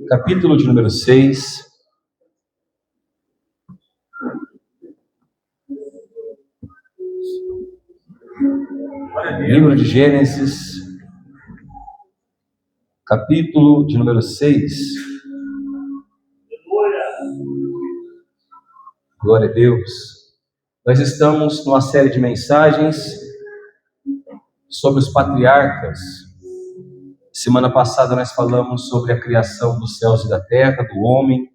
capítulo de número 6. Livro de Gênesis, capítulo de número 6. Glória a Deus. Nós estamos numa série de mensagens sobre os patriarcas. Semana passada nós falamos sobre a criação dos céus e da terra, do homem,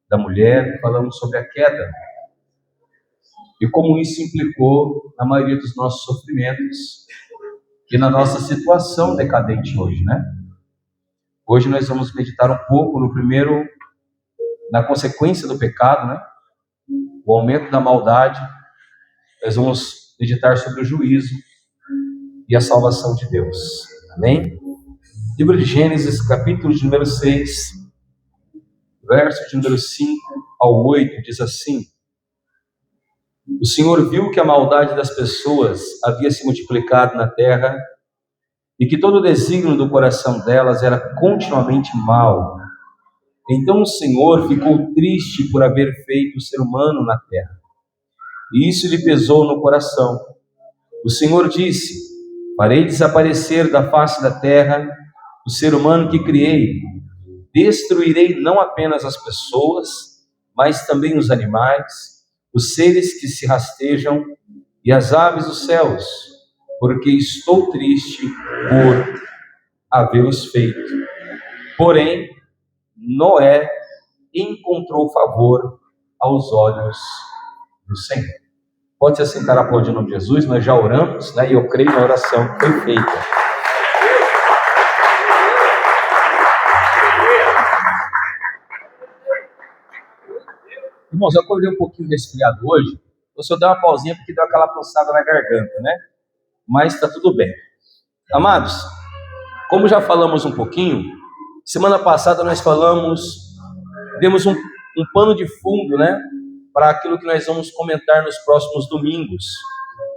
da mulher, falamos sobre a queda e como isso implicou na maioria dos nossos sofrimentos e na nossa situação decadente hoje, né? Hoje nós vamos meditar um pouco na consequência do pecado, né? O aumento da maldade. Nós vamos meditar sobre o juízo e a salvação de Deus. Amém? Livro de Gênesis, capítulo de número 6, verso de número 5 ao 8, diz assim: O Senhor viu que a maldade das pessoas havia se multiplicado na terra e que todo o desígnio do coração delas era continuamente mau. Então o Senhor ficou triste por haver feito o ser humano na terra, e isso lhe pesou no coração. O Senhor disse: Farei desaparecer da face da terra o ser humano que criei. Destruirei não apenas as pessoas, mas também os animais, os seres que se rastejam e as aves dos céus, porque estou triste por havê-los feito. Porém, Noé encontrou favor aos olhos do Senhor. Pode se assentar, aplaudir o nome de Jesus. Nós já oramos, né? E eu creio na oração que foi feita. Irmãos, eu acordei um pouquinho resfriado hoje. O senhor deu uma pausinha porque deu aquela coçada na garganta, né? Mas está tudo bem. Amados, como já falamos um pouquinho, semana passada nós demos um pano de fundo, né? Para aquilo que nós vamos comentar nos próximos domingos.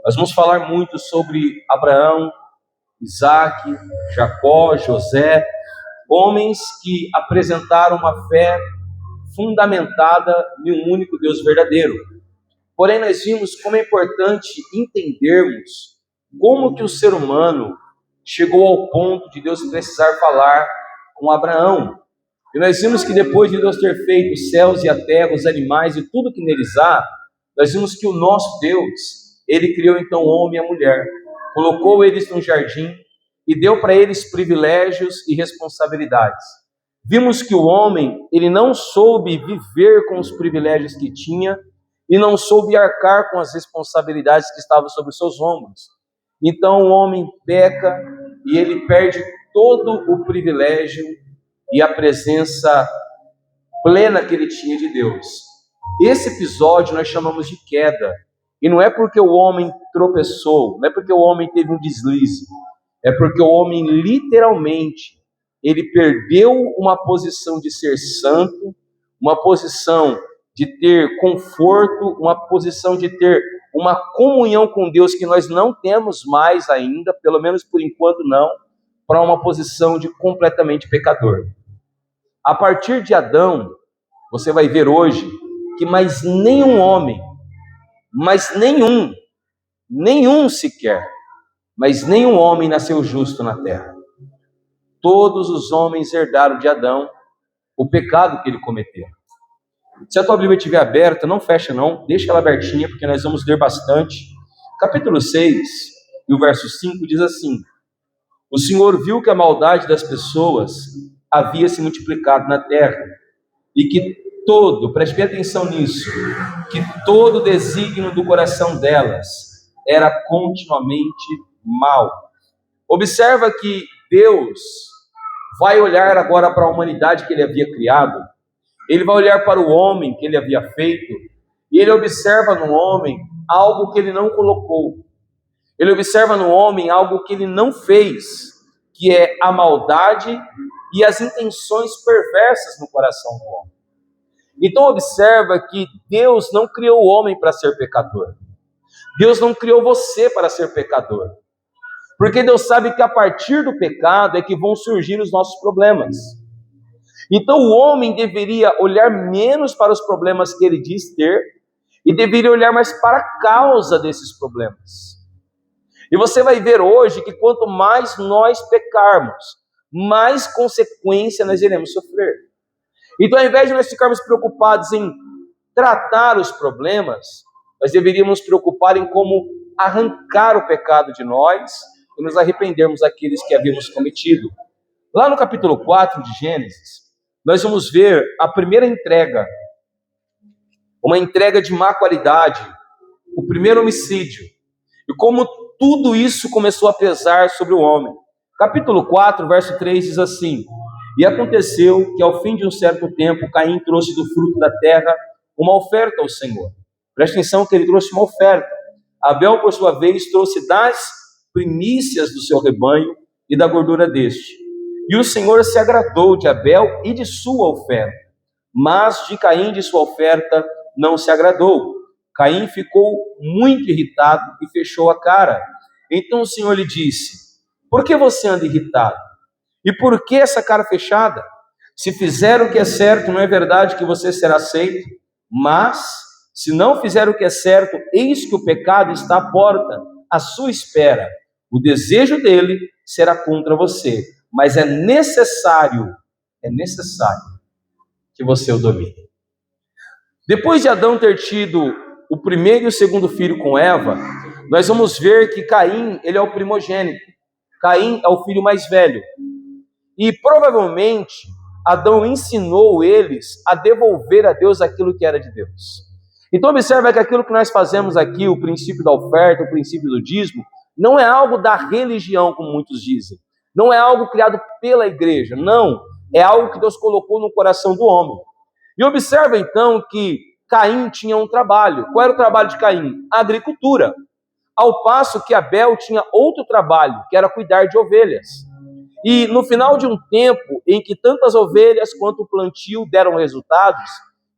Nós vamos falar muito sobre Abraão, Isaac, Jacó, José, homens que apresentaram uma fé fundamentada em um único Deus verdadeiro. Porém, nós vimos como é importante entendermos como que o ser humano chegou ao ponto de Deus precisar falar com Abraão. E nós vimos que depois de Deus ter feito os céus e a terra, os animais e tudo que neles há, nós vimos que o nosso Deus, Ele criou então o homem e a mulher, colocou eles num jardim e deu para eles privilégios e responsabilidades. Vimos que o homem, ele não soube viver com os privilégios que tinha e não soube arcar com as responsabilidades que estavam sobre os seus ombros. Então o homem peca e ele perde todo o privilégio e a presença plena que ele tinha de Deus. Esse episódio nós chamamos de queda. E não é porque o homem tropeçou, não é porque o homem teve um deslize, é porque o homem literalmente ele perdeu uma posição de ser santo, uma posição de ter conforto, uma posição de ter uma comunhão com Deus que nós não temos mais ainda, pelo menos por enquanto não, para uma posição de completamente pecador. A partir de Adão, você vai ver hoje que mais nenhum homem, nenhum sequer, mas nenhum homem nasceu justo na terra. Todos os homens herdaram de Adão o pecado que ele cometeu. Se a tua Bíblia estiver aberta, não fecha não, deixa ela abertinha, porque nós vamos ler bastante. Capítulo 6, e o verso 5 diz assim: O Senhor viu que a maldade das pessoas havia se multiplicado na terra, e que preste bem atenção nisso, que todo o desígnio do coração delas era continuamente mau. Observa que Deus vai olhar agora para a humanidade que ele havia criado, ele vai olhar para o homem que ele havia feito, e ele observa no homem algo que ele não colocou, ele observa no homem algo que ele não fez, que é a maldade e as intenções perversas no coração do homem. Então observa que Deus não criou o homem para ser pecador, Deus não criou você para ser pecador, porque Deus sabe que a partir do pecado é que vão surgir os nossos problemas. Então o homem deveria olhar menos para os problemas que ele diz ter e deveria olhar mais para a causa desses problemas. E você vai ver hoje que quanto mais nós pecarmos, mais consequência nós iremos sofrer. Então, ao invés de nós ficarmos preocupados em tratar os problemas, nós deveríamos nos preocupar em como arrancar o pecado de nós e nos arrependermos daqueles que havíamos cometido. Lá no capítulo 4 de Gênesis, nós vamos ver a primeira entrega, uma entrega de má qualidade, o primeiro homicídio, e como tudo isso começou a pesar sobre o homem. Capítulo 4, verso 3 diz assim: E aconteceu que ao fim de um certo tempo, Caim trouxe do fruto da terra uma oferta ao Senhor. Preste atenção que ele trouxe uma oferta. Abel, por sua vez, trouxe das primícias do seu rebanho e da gordura deste. E o Senhor se agradou de Abel e de sua oferta, mas de Caim de sua oferta não se agradou. Caim ficou muito irritado e fechou a cara. Então o Senhor lhe disse: Por que você anda irritado? E por que essa cara fechada? Se fizer o que é certo, não é verdade que você será aceito? Mas, se não fizer o que é certo, eis que o pecado está à porta, à sua espera. O desejo dele será contra você, mas é necessário que você o domine. Depois de Adão ter tido o primeiro e o segundo filho com Eva, nós vamos ver que Caim, ele é o primogênito. Caim é o filho mais velho. E provavelmente Adão ensinou eles a devolver a Deus aquilo que era de Deus. Então observa que aquilo que nós fazemos aqui, o princípio da oferta, o princípio do dízimo, não é algo da religião, como muitos dizem. Não é algo criado pela igreja, não. É algo que Deus colocou no coração do homem. E observa então que Caim tinha um trabalho. Qual era o trabalho de Caim? A agricultura. Ao passo que Abel tinha outro trabalho, que era cuidar de ovelhas. E no final de um tempo em que tantas ovelhas quanto o plantio deram resultados,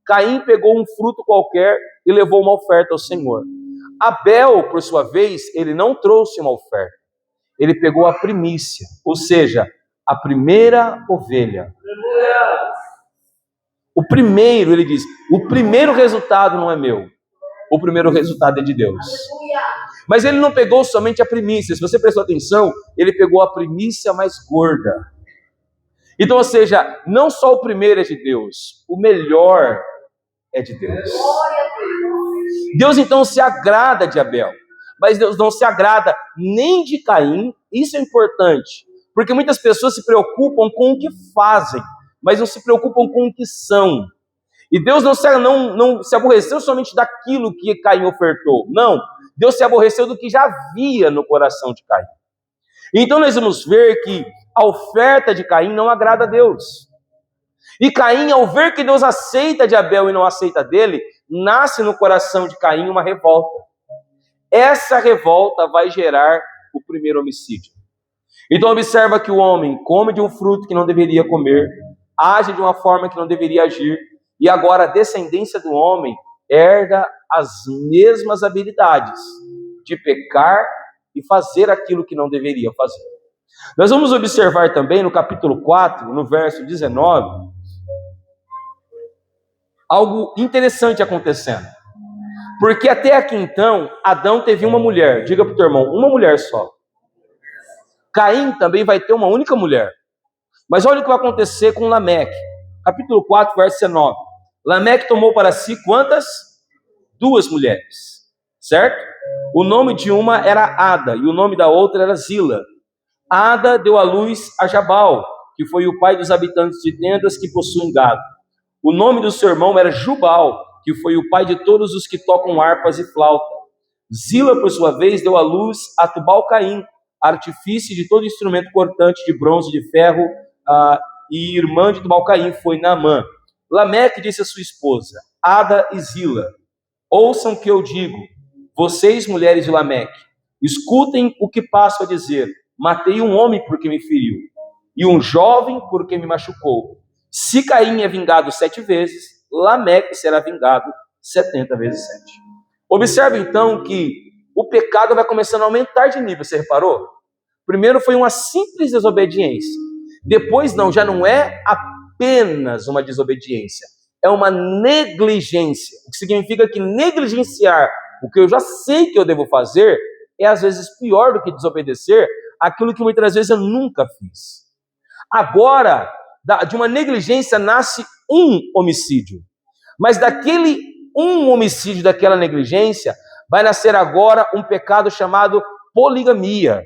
Caim pegou um fruto qualquer e levou uma oferta ao Senhor. Abel, por sua vez, ele não trouxe uma oferta. Ele pegou a primícia, ou seja, a primeira ovelha. O primeiro, ele diz, o primeiro resultado não é meu. O primeiro resultado é de Deus. Mas ele não pegou somente a primícia. Se você prestou atenção, ele pegou a primícia mais gorda. Então, ou seja, não só o primeiro é de Deus, o melhor é de Deus. Deus então se agrada de Abel, mas Deus não se agrada nem de Caim. Isso é importante, porque muitas pessoas se preocupam com o que fazem, mas não se preocupam com o que são. E Deus não se aborreceu somente daquilo que Caim ofertou. Não, Deus se aborreceu do que já havia no coração de Caim. Então nós vamos ver que a oferta de Caim não agrada a Deus. E Caim, ao ver que Deus aceita de Abel e não aceita dele, nasce no coração de Caim uma revolta. Essa revolta vai gerar o primeiro homicídio. Então observa que o homem come de um fruto que não deveria comer, age de uma forma que não deveria agir, e agora a descendência do homem herda as mesmas habilidades de pecar e fazer aquilo que não deveria fazer. Nós vamos observar também no capítulo 4, no verso 19, algo interessante acontecendo. Porque até aqui então, Adão teve uma mulher. Diga para o teu irmão, uma mulher só. Caim também vai ter uma única mulher. Mas olha o que vai acontecer com Lameque. Capítulo 4, verso 19. Lameque tomou para si quantas? 2 mulheres. Certo? O nome de uma era Ada e o nome da outra era Zila. Ada deu à luz a Jabal, que foi o pai dos habitantes de tendas que possuem gado. O nome do seu irmão era Jubal, que foi o pai de todos os que tocam harpas e flauta. Zila, por sua vez, deu à luz a Tubal-Caim, artifício de todo instrumento cortante de bronze e de ferro, e irmã de Tubal-Caim foi Naamã. Lameque disse a sua esposa, Ada e Zila: ouçam o que eu digo, vocês, mulheres de Lameque, escutem o que passo a dizer. Matei um homem porque me feriu, e um jovem porque me machucou. Se Caim é vingado 7 vezes, Lameque será vingado 70 vezes 7. Observe então que o pecado vai começando a aumentar de nível, você reparou? Primeiro foi uma simples desobediência. Depois não, já não é apenas uma desobediência, é uma negligência. O que significa que negligenciar o que eu já sei que eu devo fazer é às vezes pior do que desobedecer aquilo que muitas vezes eu nunca fiz. Agora, de uma negligência nasce um homicídio, mas daquele um homicídio, daquela negligência, vai nascer agora um pecado chamado poligamia,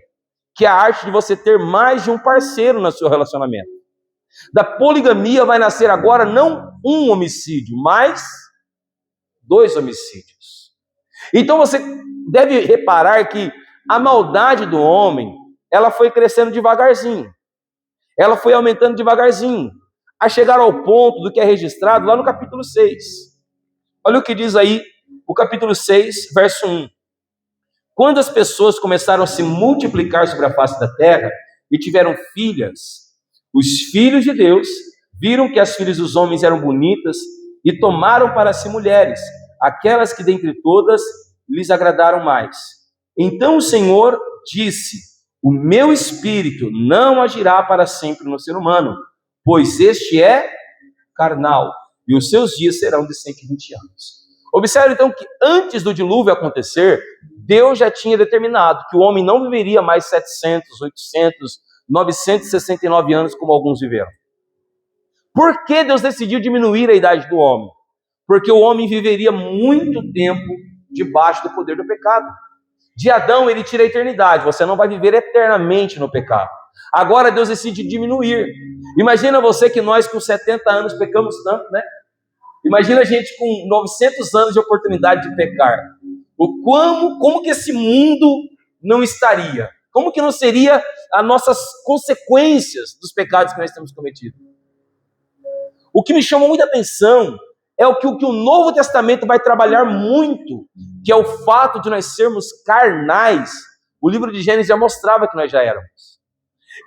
que é a arte de você ter mais de um parceiro no seu relacionamento. Da poligamia vai nascer agora não um homicídio, mas 2 homicídios. Então você deve reparar que a maldade do homem, ela foi crescendo devagarzinho. Ela foi aumentando devagarzinho, a chegar ao ponto do que é registrado lá no capítulo 6. Olha o que diz aí o capítulo 6, verso 1. Quando as pessoas começaram a se multiplicar sobre a face da terra e tiveram filhas, os filhos de Deus viram que as filhas dos homens eram bonitas e tomaram para si mulheres, aquelas que dentre todas lhes agradaram mais. Então o Senhor disse: o meu espírito não agirá para sempre no ser humano, pois este é carnal, e os seus dias serão de 120 anos. Observe então que antes do dilúvio acontecer, Deus já tinha determinado que o homem não viveria mais 700, 800, 969 anos como alguns viveram. Por que Deus decidiu diminuir a idade do homem? Porque o homem viveria muito tempo debaixo do poder do pecado. De Adão ele tira a eternidade, você não vai viver eternamente no pecado. Agora Deus decide diminuir. Imagina você que nós com 70 anos pecamos tanto, né? Imagina a gente com 900 anos de oportunidade de pecar. Como que esse mundo não estaria? Como que não seria as nossas consequências dos pecados que nós temos cometido? O que me chama muita atenção é o que o Novo Testamento vai trabalhar muito, que é o fato de nós sermos carnais. O livro de Gênesis já mostrava que nós já éramos.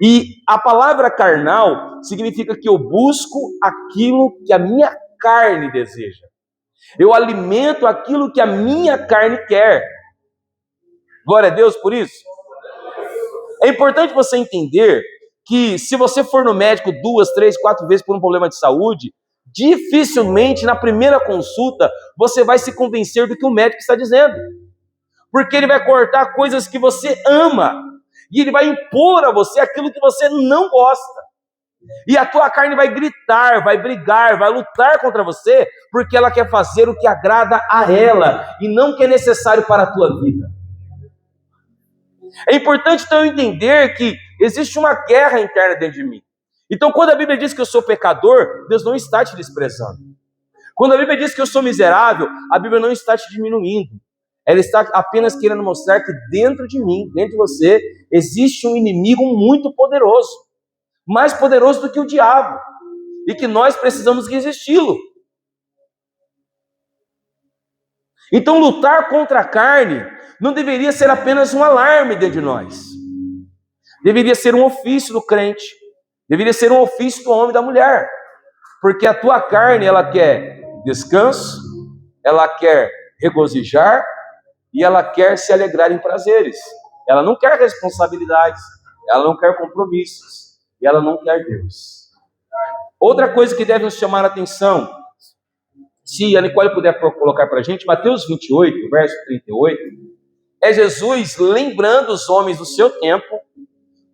E a palavra carnal significa que eu busco aquilo que a minha carne deseja. Eu alimento aquilo que a minha carne quer. Glória a Deus por isso. É importante você entender que se você for no médico 2, 3, 4 vezes por um problema de saúde, dificilmente na primeira consulta você vai se convencer do que o médico está dizendo. Porque ele vai cortar coisas que você ama. E ele vai impor a você aquilo que você não gosta. E a tua carne vai gritar, vai brigar, vai lutar contra você, porque ela quer fazer o que agrada a ela, e não o que é necessário para a tua vida. É importante então entender que existe uma guerra interna dentro de mim. Então quando a Bíblia diz que eu sou pecador, Deus não está te desprezando. Quando a Bíblia diz que eu sou miserável, a Bíblia não está te diminuindo. Ela está apenas querendo mostrar que dentro de mim, dentro de você, existe um inimigo muito poderoso. Mais poderoso do que o diabo. E que nós precisamos resisti-lo. Então lutar contra a carne não deveria ser apenas um alarme dentro de nós. Deveria ser um ofício do crente. Deveria ser um ofício do homem e da mulher. Porque a tua carne, ela quer descanso, ela quer regozijar e ela quer se alegrar em prazeres. Ela não quer responsabilidades, ela não quer compromissos e ela não quer Deus. Outra coisa que deve nos chamar a atenção, se a Nicole puder colocar para a gente, Mateus 28, verso 38, é Jesus lembrando os homens do seu tempo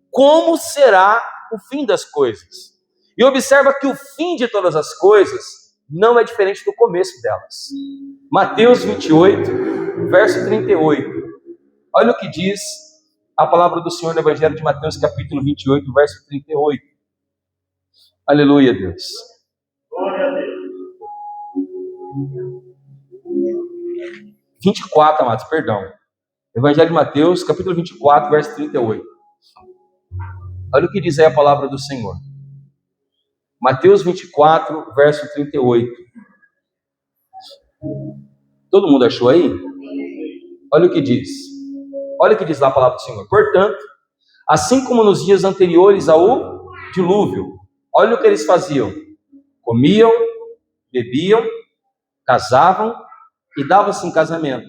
como será o fim das coisas. E observa que o fim de todas as coisas não é diferente do começo delas. Mateus 28, verso 38. Olha o que diz a palavra do Senhor no Evangelho de Mateus, capítulo 28, verso 38. Aleluia, Deus. Glória a Deus. 24, amados, perdão. Evangelho de Mateus, capítulo 24, verso 38. Olha o que diz aí a palavra do Senhor. Mateus 24, verso 38. Todo mundo achou aí? Olha o que diz. Olha o que diz lá a palavra do Senhor. Portanto, assim como nos dias anteriores ao dilúvio, olha o que eles faziam. Comiam, bebiam, casavam e davam-se em casamento.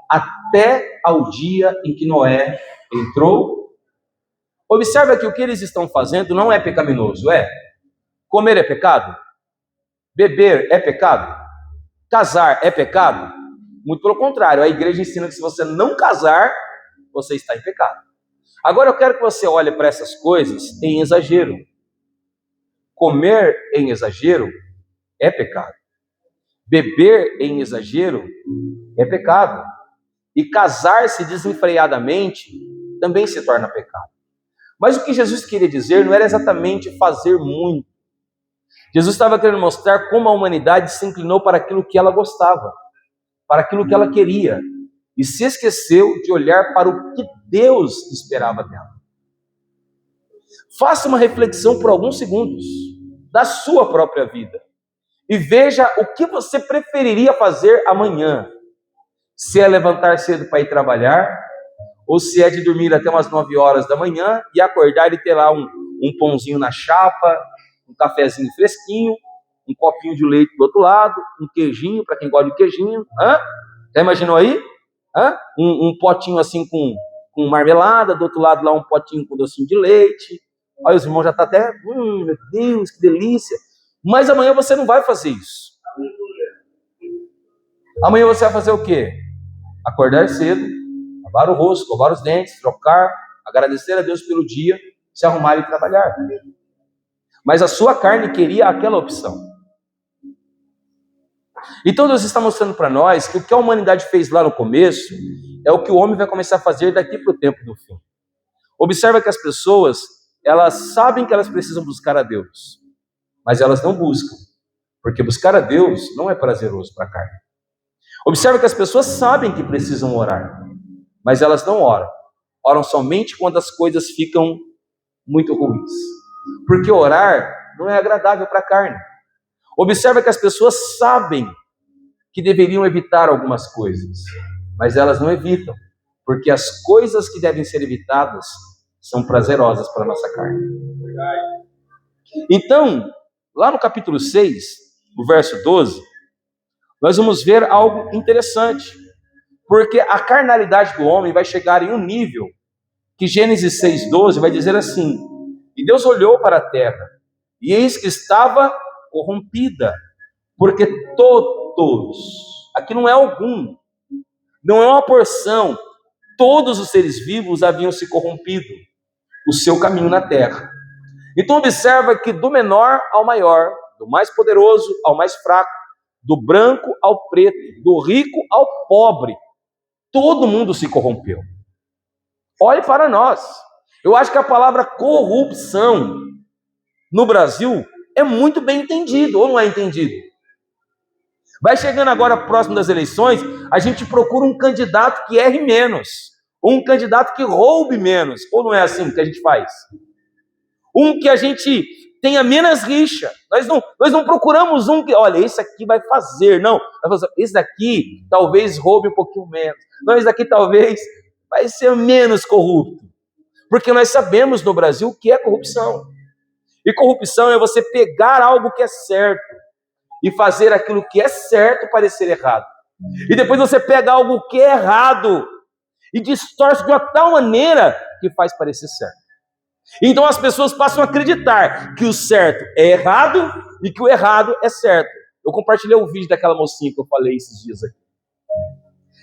Até ao dia em que Noé entrou. Observe que o que eles estão fazendo não é pecaminoso, é? Comer é pecado? Beber é pecado? Casar é pecado? Muito pelo contrário, a igreja ensina que se você não casar, você está em pecado. Agora eu quero que você olhe para essas coisas em exagero. Comer em exagero é pecado. Beber em exagero é pecado. E casar-se desenfreadamente também se torna pecado. Mas o que Jesus queria dizer não era exatamente fazer muito. Jesus estava querendo mostrar como a humanidade se inclinou para aquilo que ela gostava, para aquilo que ela queria, e se esqueceu de olhar para o que Deus esperava dela. Faça uma reflexão por alguns segundos da sua própria vida e veja o que você preferiria fazer amanhã. Se é levantar cedo para ir trabalhar, ou se é de dormir até umas 9 horas da manhã e acordar e ter lá um pãozinho na chapa, um cafezinho fresquinho, um copinho de leite do outro lado, um queijinho, para quem gosta de queijinho. Já imaginou aí? Um potinho assim com marmelada, do outro lado lá um potinho com docinho de leite. Olha, os irmãos já estão até, meu Deus, que delícia. Mas amanhã você não vai fazer isso. Amanhã você vai fazer o quê? Acordar cedo, lavar o rosto, escovar os dentes, trocar, agradecer a Deus pelo dia, se arrumar e trabalhar. Mas a sua carne queria aquela opção. Então Deus está mostrando para nós que o que a humanidade fez lá no começo é o que o homem vai começar a fazer daqui para o tempo do fim. Observa que as pessoas, elas sabem que elas precisam buscar a Deus, mas elas não buscam, porque buscar a Deus não é prazeroso para a carne. Observa que as pessoas sabem que precisam orar, mas elas não oram. Oram somente quando as coisas ficam muito ruins. Porque orar não é agradável para a carne. Observa que as pessoas sabem que deveriam evitar algumas coisas, mas elas não evitam, porque as coisas que devem ser evitadas são prazerosas para a nossa carne. Então, lá no capítulo 6, no verso 12, nós vamos ver algo interessante, porque a carnalidade do homem vai chegar em um nível que Gênesis 6,12 vai dizer assim: e Deus olhou para a terra, e eis que estava corrompida, porque todos, aqui não é algum, não é uma porção, todos os seres vivos haviam se corrompido, o seu caminho na terra. Então observa que do menor ao maior, do mais poderoso ao mais fraco, do branco ao preto, do rico ao pobre, todo mundo se corrompeu. Olhe para nós. Eu acho que a palavra corrupção no Brasil é muito bem entendido, ou não é entendido? Vai chegando agora próximo das eleições, a gente procura um candidato que erre menos, ou um candidato que roube menos, ou não é assim que a gente faz? Um que a gente tenha menos rixa. Nós não procuramos um que, olha, esse aqui vai fazer, não. Esse daqui talvez roube um pouquinho menos. Não, esse daqui talvez vai ser menos corrupto. Porque nós sabemos no Brasil o que é corrupção. E corrupção é você pegar algo que é certo e fazer aquilo que é certo parecer errado. E depois você pega algo que é errado e distorce de uma tal maneira que faz parecer certo. Então as pessoas passam a acreditar que o certo é errado e que o errado é certo. Eu compartilhei um vídeo daquela mocinha que eu falei esses dias aqui.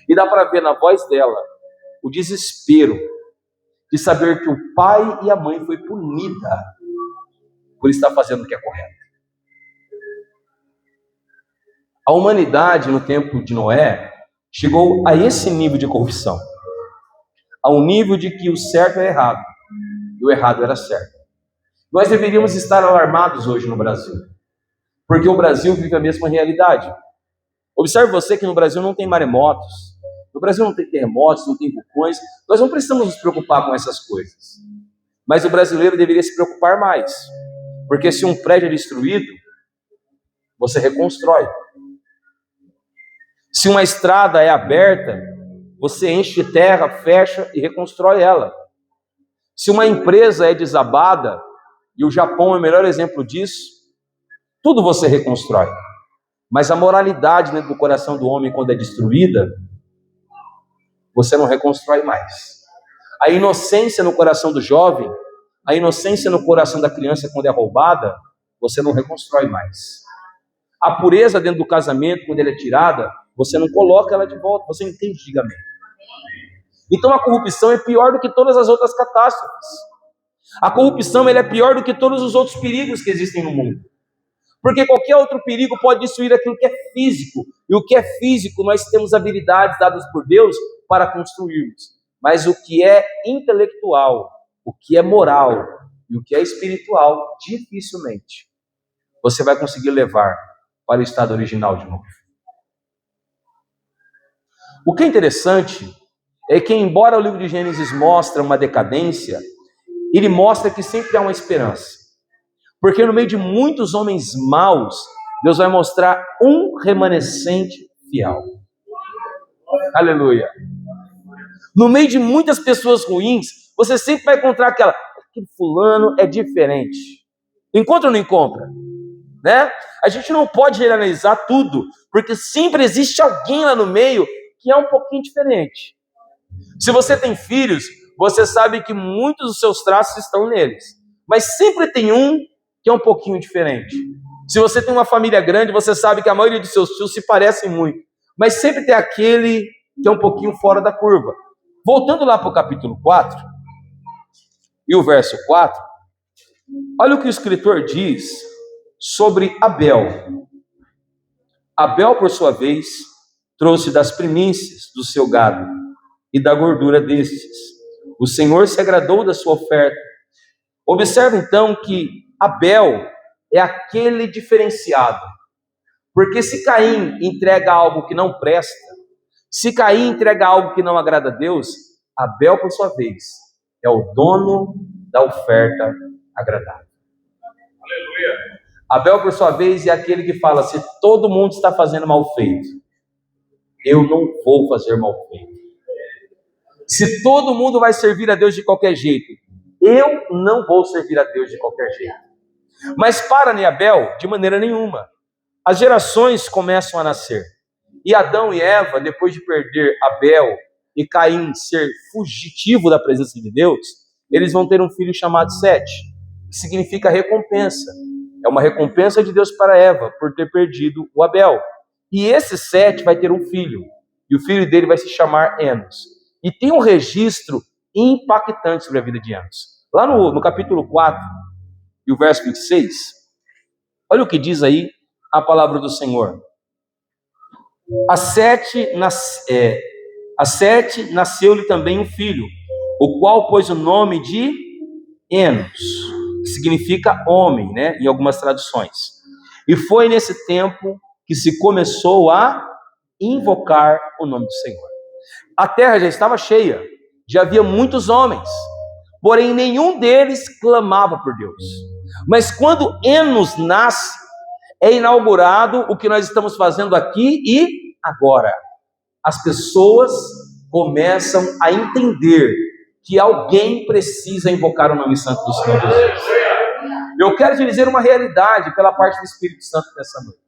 E dá para ver na voz dela o desespero de saber que o pai e a mãe foi punida por estar fazendo o que é correto. A humanidade no tempo de Noé chegou a esse nível de corrupção. A um nível de que o certo é errado e o errado era certo. Nós deveríamos estar alarmados hoje no Brasil, porque o Brasil vive a mesma realidade. Observe você que no Brasil não tem maremotos, no Brasil não tem terremotos, não tem vulcões. Nós não precisamos nos preocupar com essas coisas. Mas o brasileiro deveria se preocupar mais, porque se um prédio é destruído, você reconstrói. Se uma estrada é aberta, você enche de terra, fecha e reconstrói ela. Se uma empresa é desabada, e o Japão é o melhor exemplo disso, tudo você reconstrói. Mas a moralidade dentro do coração do homem, quando é destruída, você não reconstrói mais. A inocência no coração do jovem, a inocência no coração da criança quando é roubada, você não reconstrói mais. A pureza dentro do casamento, quando ela é tirada, você não coloca ela de volta. Você entende? Diga amém. Então a corrupção é pior do que todas as outras catástrofes. A corrupção ela é pior do que todos os outros perigos que existem no mundo. Porque qualquer outro perigo pode destruir aquilo que é físico. E o que é físico, nós temos habilidades dadas por Deus para construirmos. Mas o que é intelectual, o que é moral e o que é espiritual, dificilmente você vai conseguir levar para o estado original de novo. O que é interessante é que, embora o livro de Gênesis mostre uma decadência, ele mostra que sempre há uma esperança. Porque no meio de muitos homens maus, Deus vai mostrar um remanescente fiel. Aleluia. No meio de muitas pessoas ruins, você sempre vai encontrar aquele fulano é diferente. Encontra ou não encontra? Né? A gente não pode generalizar tudo, porque sempre existe alguém lá no meio que é um pouquinho diferente. Se você tem filhos, você sabe que muitos dos seus traços estão neles, mas sempre tem um que é um pouquinho diferente. Se você tem uma família grande, você sabe que a maioria dos seus tios se parecem muito, mas sempre tem aquele que é um pouquinho fora da curva. Voltando lá para o capítulo 4 e o verso 4, olha o que o escritor diz sobre Abel. Abel, por sua vez, trouxe das primícias do seu gado e da gordura destes. O Senhor se agradou da sua oferta. Observe então que Abel é aquele diferenciado. Porque se Caim entrega algo que não presta, se Caim entrega algo que não agrada a Deus, Abel, por sua vez, é o dono da oferta agradável. Aleluia. Abel, por sua vez, é aquele que fala: se todo mundo está fazendo mal feito, eu não vou fazer mal feito. Se todo mundo vai servir a Deus de qualquer jeito, eu não vou servir a Deus de qualquer jeito. Mas para Abel, de maneira nenhuma. As gerações começam a nascer. E Adão e Eva, depois de perder Abel e Caim ser fugitivo da presença de Deus, eles vão ter um filho chamado Sete, que significa recompensa. É uma recompensa de Deus para Eva por ter perdido o Abel. E esse Sete vai ter um filho, e o filho dele vai se chamar Enos. E tem um registro impactante sobre a vida de Enos. Lá no capítulo 4 e o verso 26, olha o que diz aí a palavra do Senhor. A Sete nasceu-lhe também um filho, o qual pôs o nome de Enos, que significa homem, né, em algumas traduções. E foi nesse tempo que se começou a invocar o nome do Senhor. A terra já estava cheia, já havia muitos homens, porém nenhum deles clamava por Deus. Mas quando Enos nasce, é inaugurado o que nós estamos fazendo aqui e agora. As pessoas começam a entender que alguém precisa invocar o nome santo do Senhor Jesus. Eu quero te dizer uma realidade pela parte do Espírito Santo nessa noite.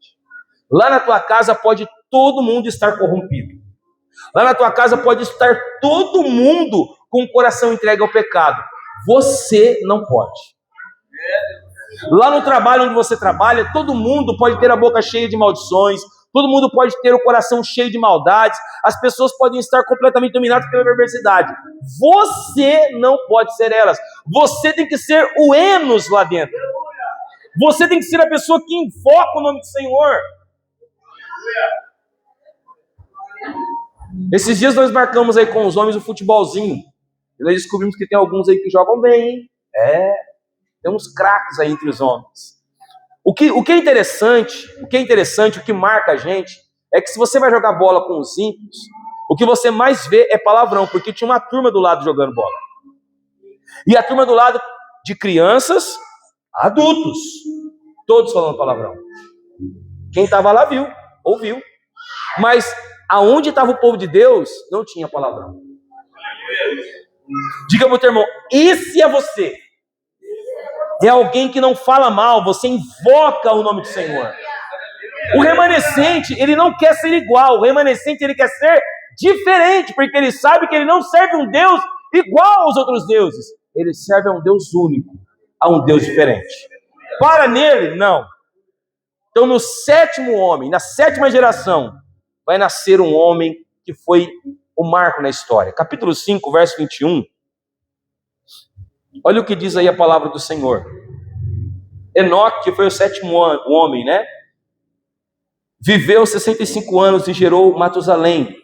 Lá na tua casa pode todo mundo estar corrompido. Lá na tua casa pode estar todo mundo com o coração entregue ao pecado. Você não pode. Lá no trabalho onde você trabalha, todo mundo pode ter a boca cheia de maldições, todo mundo pode ter o coração cheio de maldades, as pessoas podem estar completamente dominadas pela perversidade. Você não pode ser elas. Você tem que ser o Enos lá dentro. Você tem que ser a pessoa que invoca o nome do Senhor. Esses dias nós marcamos aí com os homens o futebolzinho. E nós descobrimos que tem alguns aí que jogam bem, hein? Tem uns craques aí entre os homens. O que é interessante, o que marca a gente, é que se você vai jogar bola com os ímpios, o que você mais vê é palavrão, porque tinha uma turma do lado jogando bola. E a turma do lado de crianças, adultos, todos falando palavrão. Quem estava lá viu, ouviu. Mas aonde estava o povo de Deus, não tinha palavrão. Diga para o teu irmão, esse é você. É alguém que não fala mal, você invoca o nome do Senhor. O remanescente, ele não quer ser igual. O remanescente, ele quer ser diferente, porque ele sabe que ele não serve um Deus igual aos outros deuses. Ele serve a um Deus único, a um Deus diferente. Para nele? Não. Então, no sétimo homem, na sétima geração, vai nascer um homem que foi o marco na história. Capítulo 5, verso 21. Olha o que diz aí a palavra do Senhor. Enoque, que foi o sétimo homem, né? Viveu 65 anos e gerou Matusalém.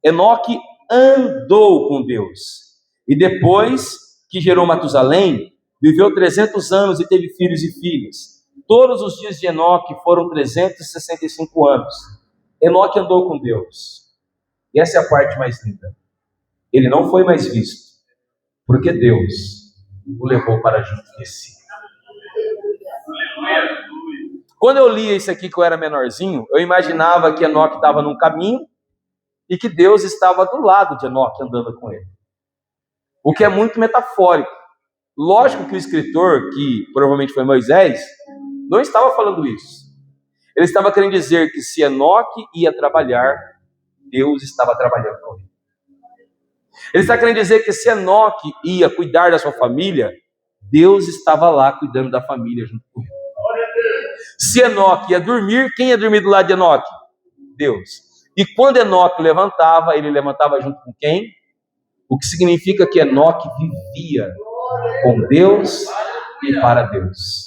Enoque andou com Deus. E depois que gerou Matusalém, viveu 300 anos e teve filhos e filhas. Todos os dias de Enoque foram 365 anos. Enoque andou com Deus. E essa é a parte mais linda. Ele não foi mais visto, porque Deus o levou para junto de si. Quando eu lia isso aqui, que eu era menorzinho, eu imaginava que Enoque estava num caminho e que Deus estava do lado de Enoque andando com ele. O que é muito metafórico. Lógico que o escritor, que provavelmente foi Moisés, não estava falando isso. Ele estava querendo dizer que se Enoque ia trabalhar, Deus estava trabalhando com ele. Ele está querendo dizer que se Enoque ia cuidar da sua família, Deus estava lá cuidando da família junto com ele. Se Enoque ia dormir, quem ia dormir do lado de Enoque? Deus. E quando Enoque levantava, ele levantava junto com quem? O que significa que Enoque vivia com Deus e para Deus.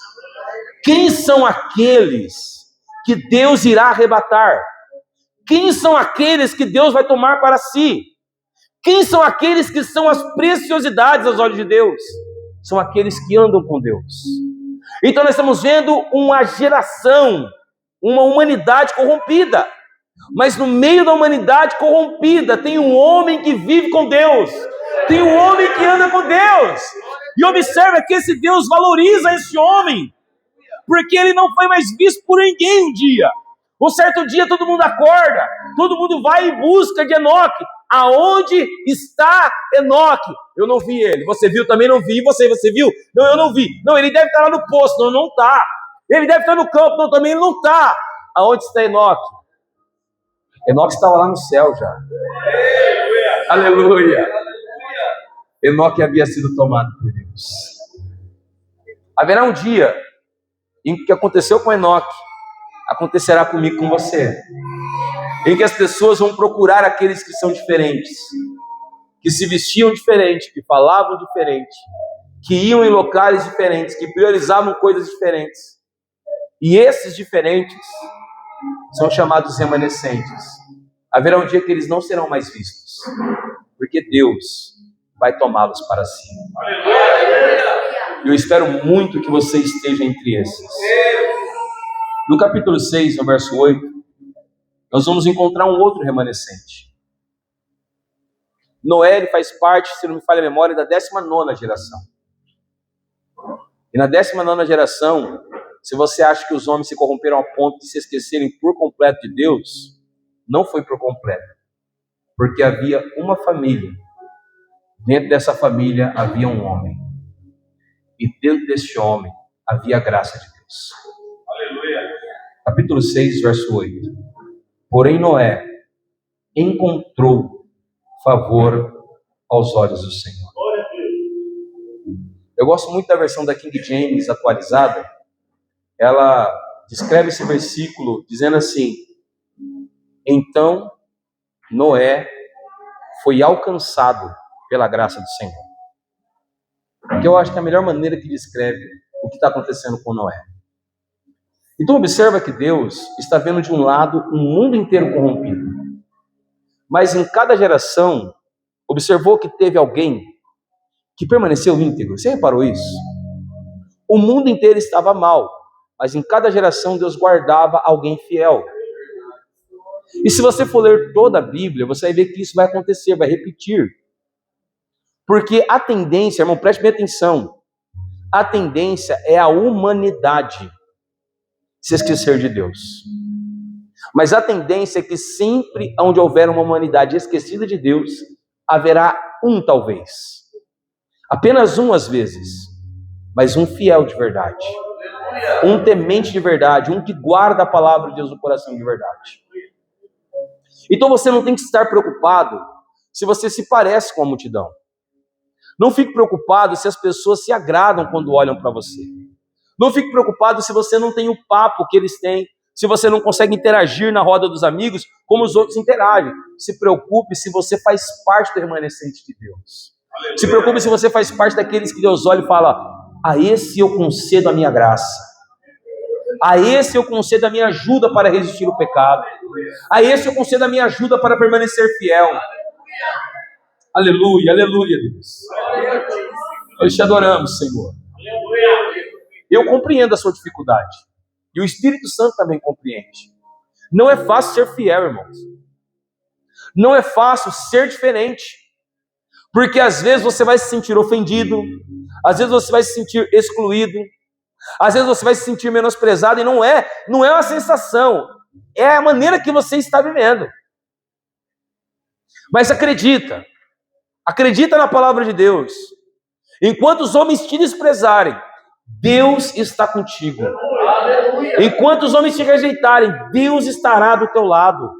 Quem são aqueles que Deus irá arrebatar? Quem são aqueles que Deus vai tomar para si? Quem são aqueles que são as preciosidades aos olhos de Deus? São aqueles que andam com Deus. Então nós estamos vendo uma geração, uma humanidade corrompida. Mas no meio da humanidade corrompida tem um homem que vive com Deus. Tem um homem que anda com Deus. E observa que esse Deus valoriza esse homem, porque ele não foi mais visto por ninguém um dia. Um certo dia todo mundo acorda, todo mundo vai em busca de Enoque. Aonde está Enoque? Eu não vi ele. Você viu? Também não vi. Você viu? Não, eu não vi. Não, ele deve estar lá no poço. Não, não está. Ele deve estar no campo. Não, também ele não está. Aonde está Enoque? Enoque estava lá no céu já. Aleluia. Enoque havia sido tomado por Deus. Haverá um dia em que aconteceu com Enoque, acontecerá comigo, com você, em que as pessoas vão procurar aqueles que são diferentes, que se vestiam diferente, que falavam diferente, que iam em locais diferentes, que priorizavam coisas diferentes. E esses diferentes são chamados remanescentes. Haverá um dia que eles não serão mais vistos, porque Deus vai tomá-los para si. Eu espero muito que você esteja entre esses. No capítulo 6, no verso 8, nós vamos encontrar um outro remanescente. Noé, ele faz parte, se não me falha a memória, da 19ª geração. E na 19ª geração, se você acha que os homens se corromperam ao ponto de se esquecerem por completo de Deus, não foi por completo. Porque havia uma família. Dentro dessa família havia um homem. E dentro deste homem havia a graça de Deus. Aleluia. Capítulo 6, verso 8. Porém Noé encontrou favor aos olhos do Senhor. Eu gosto muito da versão da King James atualizada. Ela descreve esse versículo dizendo assim: então Noé foi alcançado pela graça do Senhor. Que eu acho que é a melhor maneira que descreve o que está acontecendo com Noé. Então observa que Deus está vendo de um lado um mundo inteiro corrompido. Mas em cada geração, observou que teve alguém que permaneceu íntegro. Você reparou isso? O mundo inteiro estava mal, mas em cada geração Deus guardava alguém fiel. E se você for ler toda a Bíblia, você vai ver que isso vai acontecer, vai repetir. Porque a tendência, irmão, preste bem atenção, a tendência é a humanidade se esquecer de Deus. Mas a tendência é que sempre onde houver uma humanidade esquecida de Deus, haverá um talvez. Apenas um às vezes, mas um fiel de verdade. Um temente de verdade, um que guarda a palavra de Deus no coração de verdade. Então você não tem que estar preocupado se você se parece com a multidão. Não fique preocupado se as pessoas se agradam quando olham para você. Não fique preocupado se você não tem o papo que eles têm, se você não consegue interagir na roda dos amigos como os outros interagem. Se preocupe se você faz parte do remanescente de Deus. Se preocupe se você faz parte daqueles que Deus olha e fala: a esse eu concedo a minha graça, a esse eu concedo a minha ajuda para resistir ao pecado, a esse eu concedo a minha ajuda para permanecer fiel. Aleluia, aleluia, Deus. Nós te adoramos, Senhor. Eu compreendo a sua dificuldade. E o Espírito Santo também compreende. Não é fácil ser fiel, irmãos. Não é fácil ser diferente. Porque às vezes você vai se sentir ofendido. Às vezes você vai se sentir excluído. Às vezes você vai se sentir menosprezado. E não é uma sensação. É a maneira que você está vivendo. Mas acredita. Acredita na palavra de Deus. Enquanto os homens te desprezarem, Deus está contigo. Enquanto os homens te rejeitarem, Deus estará do teu lado.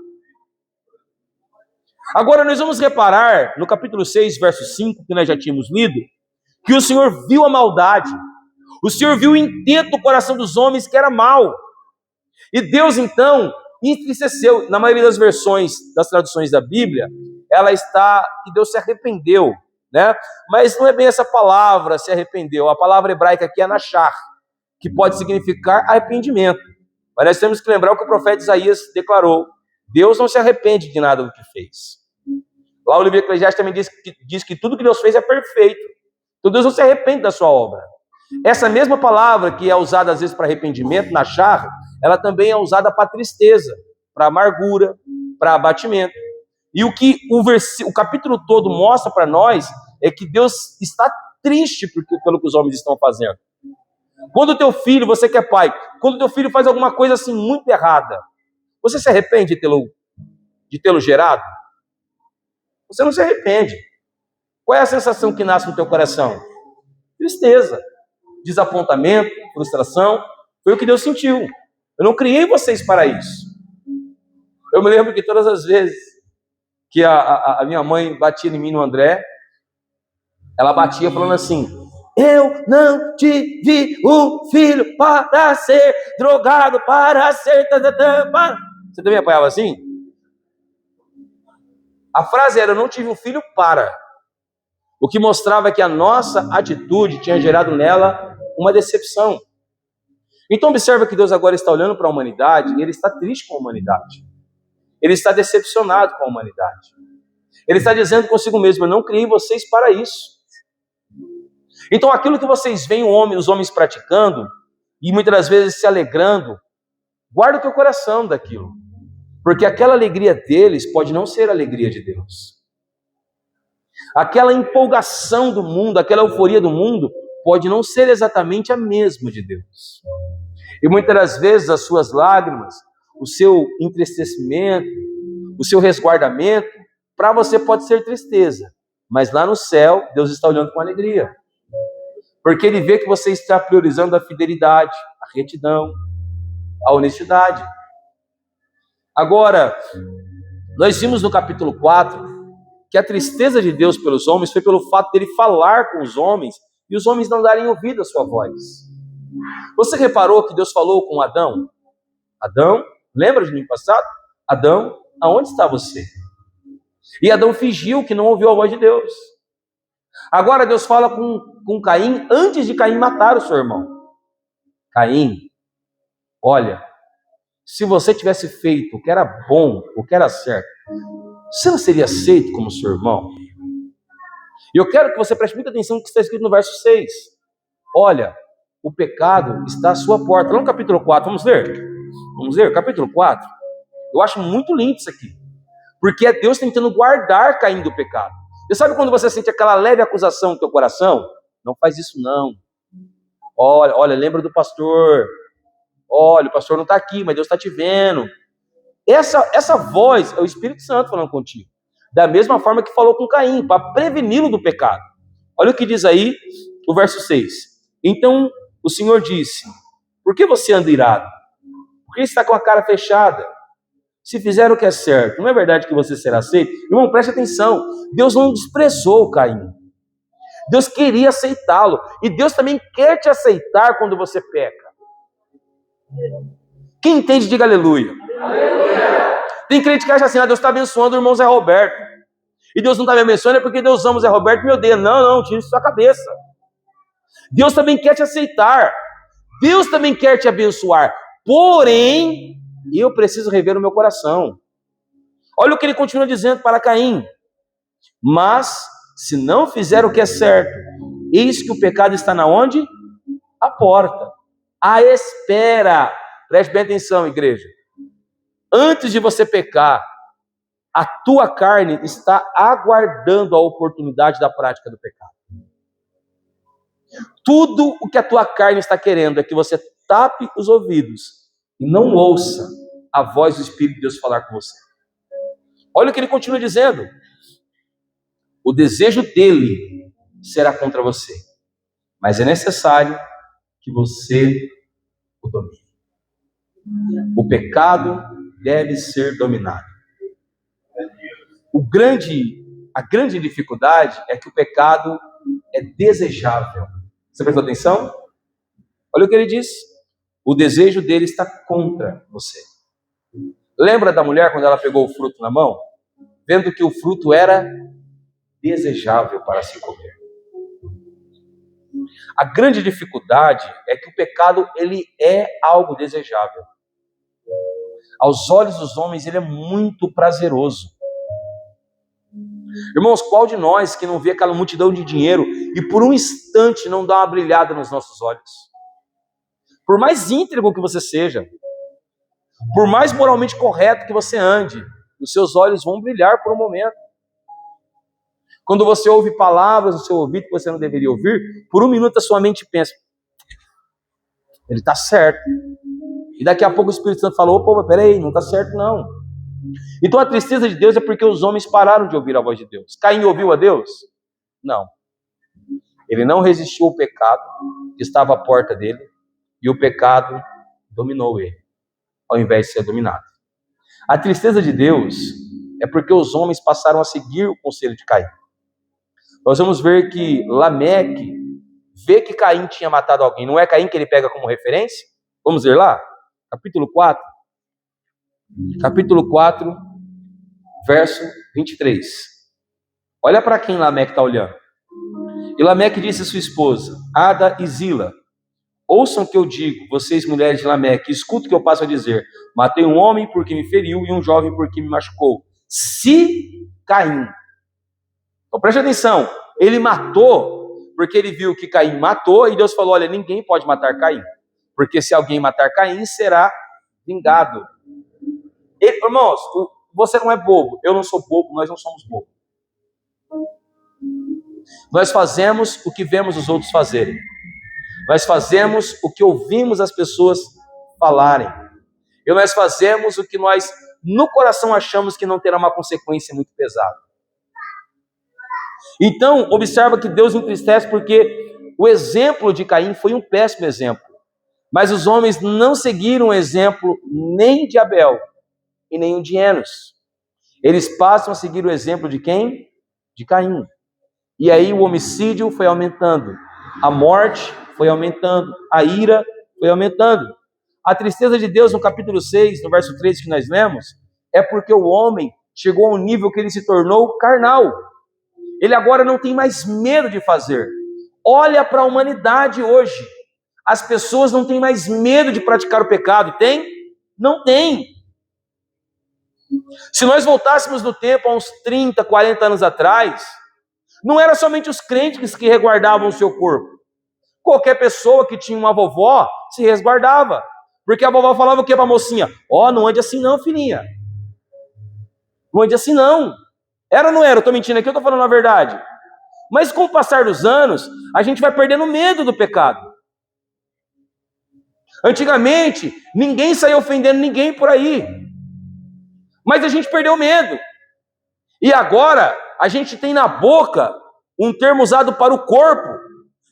Agora nós vamos reparar no capítulo 6, verso 5, que nós já tínhamos lido, que o Senhor viu a maldade. O Senhor viu o intento do coração dos homens que era mau. E Deus então entristeceu. Na maioria das versões, das traduções da Bíblia, ela está que Deus se arrependeu, né? Mas não é bem essa palavra, se arrependeu. A palavra hebraica aqui é nachar, que pode significar arrependimento. Mas nós temos que lembrar o que o profeta Isaías declarou: Deus não se arrepende de nada do que fez. Lá o livro de Eclesiastes também diz que tudo que Deus fez é perfeito. Então Deus não se arrepende da sua obra. Essa mesma palavra que é usada às vezes para arrependimento, nachar, ela também é usada para tristeza, para amargura, para abatimento. E o que o capítulo todo mostra para nós é que Deus está triste pelo que os homens estão fazendo. Quando o teu filho, você que é pai, quando o teu filho faz alguma coisa assim muito errada, você se arrepende de tê-lo gerado? Você não se arrepende. Qual é a sensação que nasce no teu coração? Tristeza, desapontamento, frustração. Foi o que Deus sentiu. Eu não criei vocês para isso. Eu me lembro que todas as vezes que a minha mãe batia em mim, no André, ela batia falando assim: eu não tive um filho para ser drogado, para ser... Você também apanhava assim? A frase era: eu não tive um filho para. O que mostrava que a nossa atitude tinha gerado nela uma decepção. Então observa que Deus agora está olhando para a humanidade e Ele está triste com a humanidade. Ele está decepcionado com a humanidade. Ele está dizendo consigo mesmo: eu não criei vocês para isso. Então aquilo que vocês veem os homens praticando, e muitas das vezes se alegrando, guarda o teu coração daquilo. Porque aquela alegria deles pode não ser a alegria de Deus. Aquela empolgação do mundo, aquela euforia do mundo, pode não ser exatamente a mesma de Deus. E muitas das vezes as suas lágrimas, o seu entristecimento, o seu resguardamento, para você pode ser tristeza. Mas lá no céu, Deus está olhando com alegria. Porque Ele vê que você está priorizando a fidelidade, a retidão, a honestidade. Agora, nós vimos no capítulo 4 que a tristeza de Deus pelos homens foi pelo fato dele falar com os homens e os homens não darem ouvido à sua voz. Você reparou que Deus falou com Adão? Adão, lembra de mim passado? Adão, aonde está você? E Adão fingiu que não ouviu a voz de Deus. Agora Deus fala com Caim antes de Caim matar o seu irmão. Caim, olha, se você tivesse feito o que era bom, o que era certo, você não seria aceito como seu irmão? E eu quero que você preste muita atenção no que está escrito no verso 6. Olha, o pecado está à sua porta. Lá no capítulo 4, vamos ler? Vamos ler, capítulo 4. Eu acho muito lindo isso aqui. Porque é Deus tentando guardar Caim do pecado. Você sabe quando você sente aquela leve acusação no teu coração? Não faz isso não. Olha, lembra do pastor. Olha, o pastor não está aqui, mas Deus está te vendo. Essa voz é o Espírito Santo falando contigo. Da mesma forma que falou com Caim, para preveni-lo do pecado. Olha o que diz aí o verso 6. Então o Senhor disse: por que você anda irado? Por que está com a cara fechada? Se fizer o que é certo, não é verdade que você será aceito? Irmão, preste atenção. Deus não desprezou Caim. Deus queria aceitá-lo. E Deus também quer te aceitar quando você peca. Quem entende, diga aleluia. Tem crente que acha assim, Deus está abençoando o irmão Zé Roberto. E Deus não está me abençoando é porque Deus ama o Zé Roberto e me odeia. Não, tira isso da sua cabeça. Deus também quer te aceitar. Deus também quer te abençoar. Porém, eu preciso rever o meu coração. Olha o que ele continua dizendo para Caim. Mas, se não fizer o que é certo, eis que o pecado está na onde? À porta. À espera. Preste bem atenção, igreja. Antes de você pecar, a tua carne está aguardando a oportunidade da prática do pecado. Tudo o que a tua carne está querendo é que você tape os ouvidos e não ouça a voz do Espírito de Deus falar com você. Olha o que ele continua dizendo. O desejo dele será contra você, mas é necessário que você o domine. O pecado deve ser dominado. A grande dificuldade é que o pecado é desejável. Você prestou atenção? Olha o que ele diz. O desejo dele está contra você. Lembra da mulher quando ela pegou o fruto na mão? Vendo que o fruto era desejável para se comer. A grande dificuldade é que o pecado, ele é algo desejável. Aos olhos dos homens, ele é muito prazeroso. Irmãos, qual de nós que não vê aquela multidão de dinheiro e por um instante não dá uma brilhada nos nossos olhos? Por mais íntegro que você seja, por mais moralmente correto que você ande, os seus olhos vão brilhar por um momento. Quando você ouve palavras no seu ouvido que você não deveria ouvir, por um minuto a sua mente pensa, ele está certo. E daqui a pouco o Espírito Santo falou, opa, peraí, não está certo não. Então a tristeza de Deus é porque os homens pararam de ouvir a voz de Deus. Caim ouviu a Deus? Não. Ele não resistiu ao pecado que estava à porta dele e o pecado dominou ele, ao invés de ser dominado. A tristeza de Deus é porque os homens passaram a seguir o conselho de Caim. Nós vamos ver que Lameque vê que Caim tinha matado alguém. Não é Caim que ele pega como referência? Vamos ver lá? Capítulo 4. Capítulo 4, verso 23. Olha para quem Lameque está olhando. E Lameque disse a sua esposa, Ada e Zila, ouçam o que eu digo, vocês mulheres de Lameque, escutem o que eu passo a dizer. Matei um homem porque me feriu e um jovem porque me machucou. Se Caim... Então preste atenção, ele matou porque ele viu que Caim matou e Deus falou, olha, ninguém pode matar Caim, porque se alguém matar Caim, será vingado. Irmãos, você não é bobo, eu não sou bobo, nós não somos bobos. Nós fazemos o que vemos os outros fazerem. Nós fazemos o que ouvimos as pessoas falarem. E nós fazemos o que nós, no coração, achamos que não terá uma consequência muito pesada. Então, observa que Deus entristece porque o exemplo de Caim foi um péssimo exemplo. Mas os homens não seguiram o exemplo nem de Abel e nem o de Enos. Eles passam a seguir o exemplo de quem? De Caim. E aí o homicídio foi aumentando, a morte foi aumentando, a ira foi aumentando. A tristeza de Deus no capítulo 6, no verso 3 que nós lemos, é porque o homem chegou a um nível que ele se tornou carnal. Ele agora não tem mais medo de fazer. Olha para a humanidade hoje. As pessoas não têm mais medo de praticar o pecado. Tem? Não tem. Se nós voltássemos no tempo, há uns 30, 40 anos atrás, não era somente os crentes que resguardavam o seu corpo. Qualquer pessoa que tinha uma vovó se resguardava. Porque a vovó falava o que para a mocinha? Ó, não ande assim não, filhinha. Não ande assim não. Era ou não era? Eu estou mentindo aqui, eu estou falando a verdade. Mas com o passar dos anos, a gente vai perdendo medo do pecado. Antigamente, ninguém saía ofendendo ninguém por aí. Mas a gente perdeu medo. E agora, a gente tem na boca um termo usado para o corpo.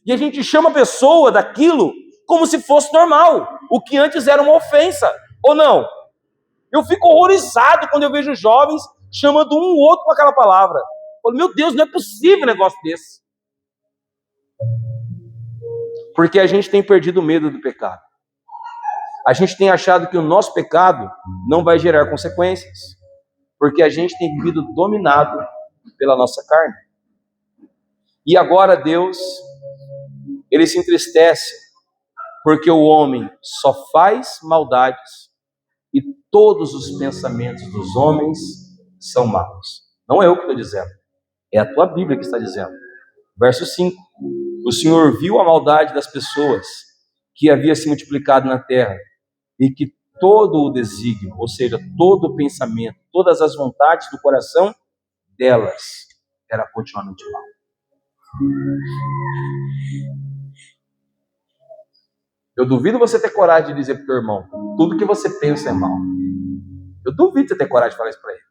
E a gente chama a pessoa daquilo como se fosse normal. O que antes era uma ofensa. Ou não? Eu fico horrorizado quando eu vejo jovens chamando um outro com aquela palavra. Eu falo, meu Deus, não é possível um negócio desse. Porque a gente tem perdido o medo do pecado. A gente tem achado que o nosso pecado não vai gerar consequências, porque a gente tem vivido dominado pela nossa carne. E agora Deus, ele se entristece, porque o homem só faz maldades e todos os pensamentos dos homens são maus. Não é eu que estou dizendo, é a tua Bíblia que está dizendo. Verso 5: o Senhor viu a maldade das pessoas que havia se multiplicado na terra, e que todo o desígnio, ou seja, todo o pensamento, todas as vontades do coração delas era continuamente mal. Eu duvido você ter coragem de dizer para o teu irmão, tudo que você pensa é mal. Eu duvido você ter coragem de falar isso para ele.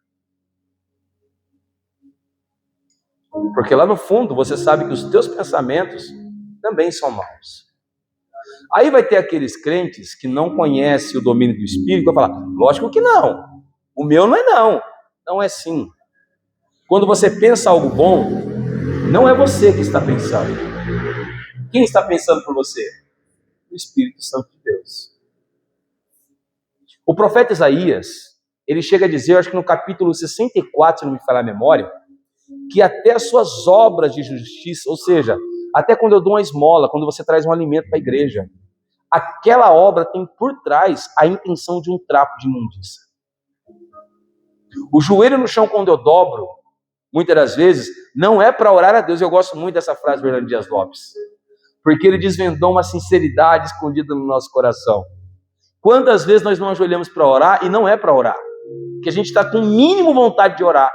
Porque lá no fundo você sabe que os teus pensamentos também são maus. Aí vai ter aqueles crentes que não conhecem o domínio do Espírito, que vai falar, lógico que não, o meu não é não, não é sim. Quando você pensa algo bom, não é você que está pensando. Quem está pensando por você? O Espírito Santo de Deus. O profeta Isaías, ele chega a dizer, acho que no capítulo 64, se não me falhar a memória, que até as suas obras de justiça, ou seja, até quando eu dou uma esmola, quando você traz um alimento para a igreja, aquela obra tem por trás a intenção de um trapo de imundícia. O joelho no chão quando eu dobro, muitas das vezes, não é para orar a Deus. Eu gosto muito dessa frase do Hernando Dias Lopes, porque ele desvendou uma sinceridade escondida no nosso coração. Quantas vezes nós não ajoelhamos para orar e não é para orar? Que a gente está com o mínimo vontade de orar.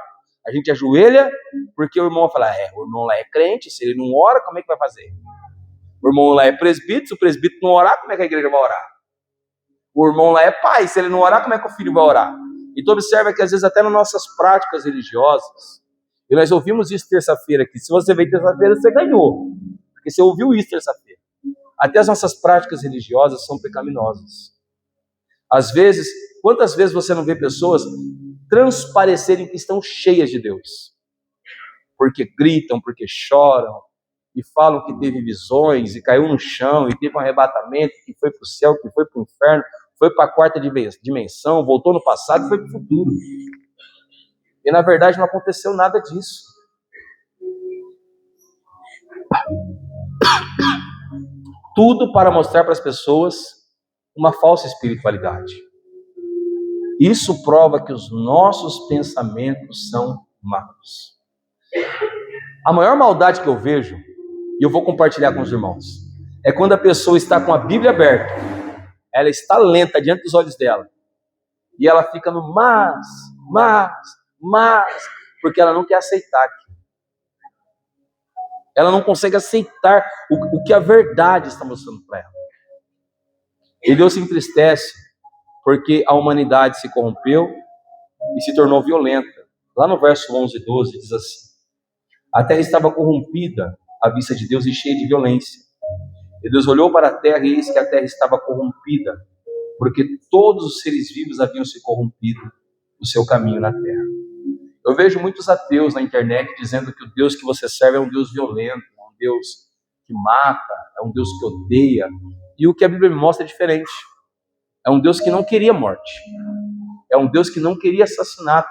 A gente ajoelha porque o irmão vai falar, o irmão lá é crente, se ele não ora, como é que vai fazer? O irmão lá é presbítero, se o presbítero não orar, como é que a igreja vai orar? O irmão lá é pai, se ele não orar, como é que o filho vai orar? Então observa que às vezes até nas nossas práticas religiosas, e nós ouvimos isso terça-feira aqui, se você veio terça-feira, você ganhou, porque você ouviu isso terça-feira. Até as nossas práticas religiosas são pecaminosas. Às vezes, quantas vezes você não vê pessoas transparecerem que estão cheias de Deus? Porque gritam, porque choram, e falam que teve visões, e caiu no chão, e teve um arrebatamento, que foi para o céu, que foi para o inferno, foi para a quarta dimensão, voltou no passado e foi para o futuro. E na verdade não aconteceu nada disso. Tudo para mostrar para as pessoas uma falsa espiritualidade. Isso prova que os nossos pensamentos são maus. A maior maldade que eu vejo, e eu vou compartilhar com os irmãos, é quando a pessoa está com a Bíblia aberta, ela está lenta diante dos olhos dela, e ela fica no mas, porque ela não quer aceitar aquilo. Ela não consegue aceitar o que a verdade está mostrando para ela. E Deus se entristece porque a humanidade se corrompeu e se tornou violenta. Lá no verso 11 e 12 diz assim: a terra estava corrompida à vista de Deus e cheia de violência. E Deus olhou para a terra e eis que a terra estava corrompida, porque todos os seres vivos haviam se corrompido no seu caminho na terra. Eu vejo muitos ateus na internet dizendo que o Deus que você serve é um Deus violento, é um Deus que mata, é um Deus que odeia. E o que a Bíblia me mostra é diferente. É um Deus que não queria morte. É um Deus que não queria assassinato.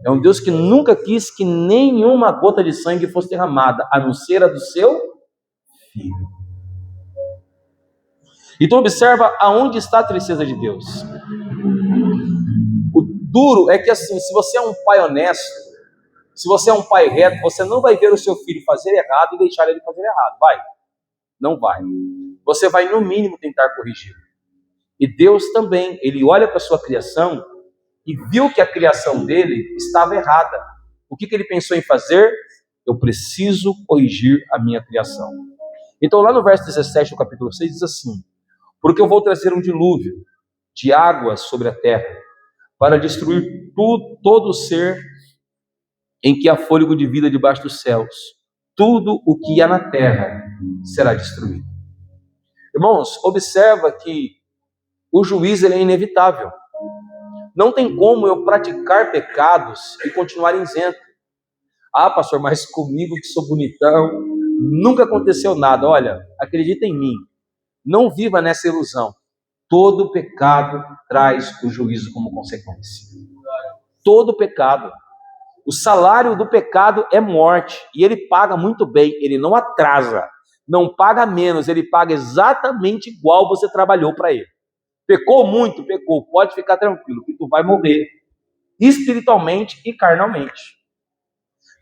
É um Deus que nunca quis que nenhuma gota de sangue fosse derramada, a não ser a do seu filho. Então observa aonde está a tristeza de Deus. O duro é que assim, se você é um pai honesto, se você é um pai reto, você não vai ver o seu filho fazer errado e deixar ele fazer errado. Vai? Não vai. Você vai no mínimo tentar corrigir. E Deus também, ele olha para a sua criação e viu que a criação dele estava errada. O que ele pensou em fazer? Eu preciso corrigir a minha criação. Então lá no verso 17 do capítulo 6 diz assim: porque eu vou trazer um dilúvio de águas sobre a terra, para destruir todo ser em que há fôlego de vida debaixo dos céus. Tudo o que há na terra será destruído. Irmãos, observa que o juízo ele é inevitável. Não tem como eu praticar pecados e continuar isento. Ah, pastor, mas comigo que sou bonitão, Nunca aconteceu nada. Olha, acredita em mim. Não viva nessa ilusão. Todo pecado traz o juízo como consequência. Todo pecado. O salário do pecado é morte. E ele paga muito bem. Ele não atrasa. Não paga menos. Ele paga exatamente igual você trabalhou para ele. Pecou muito? Pecou. Pode ficar tranquilo que tu vai morrer. Espiritualmente e carnalmente.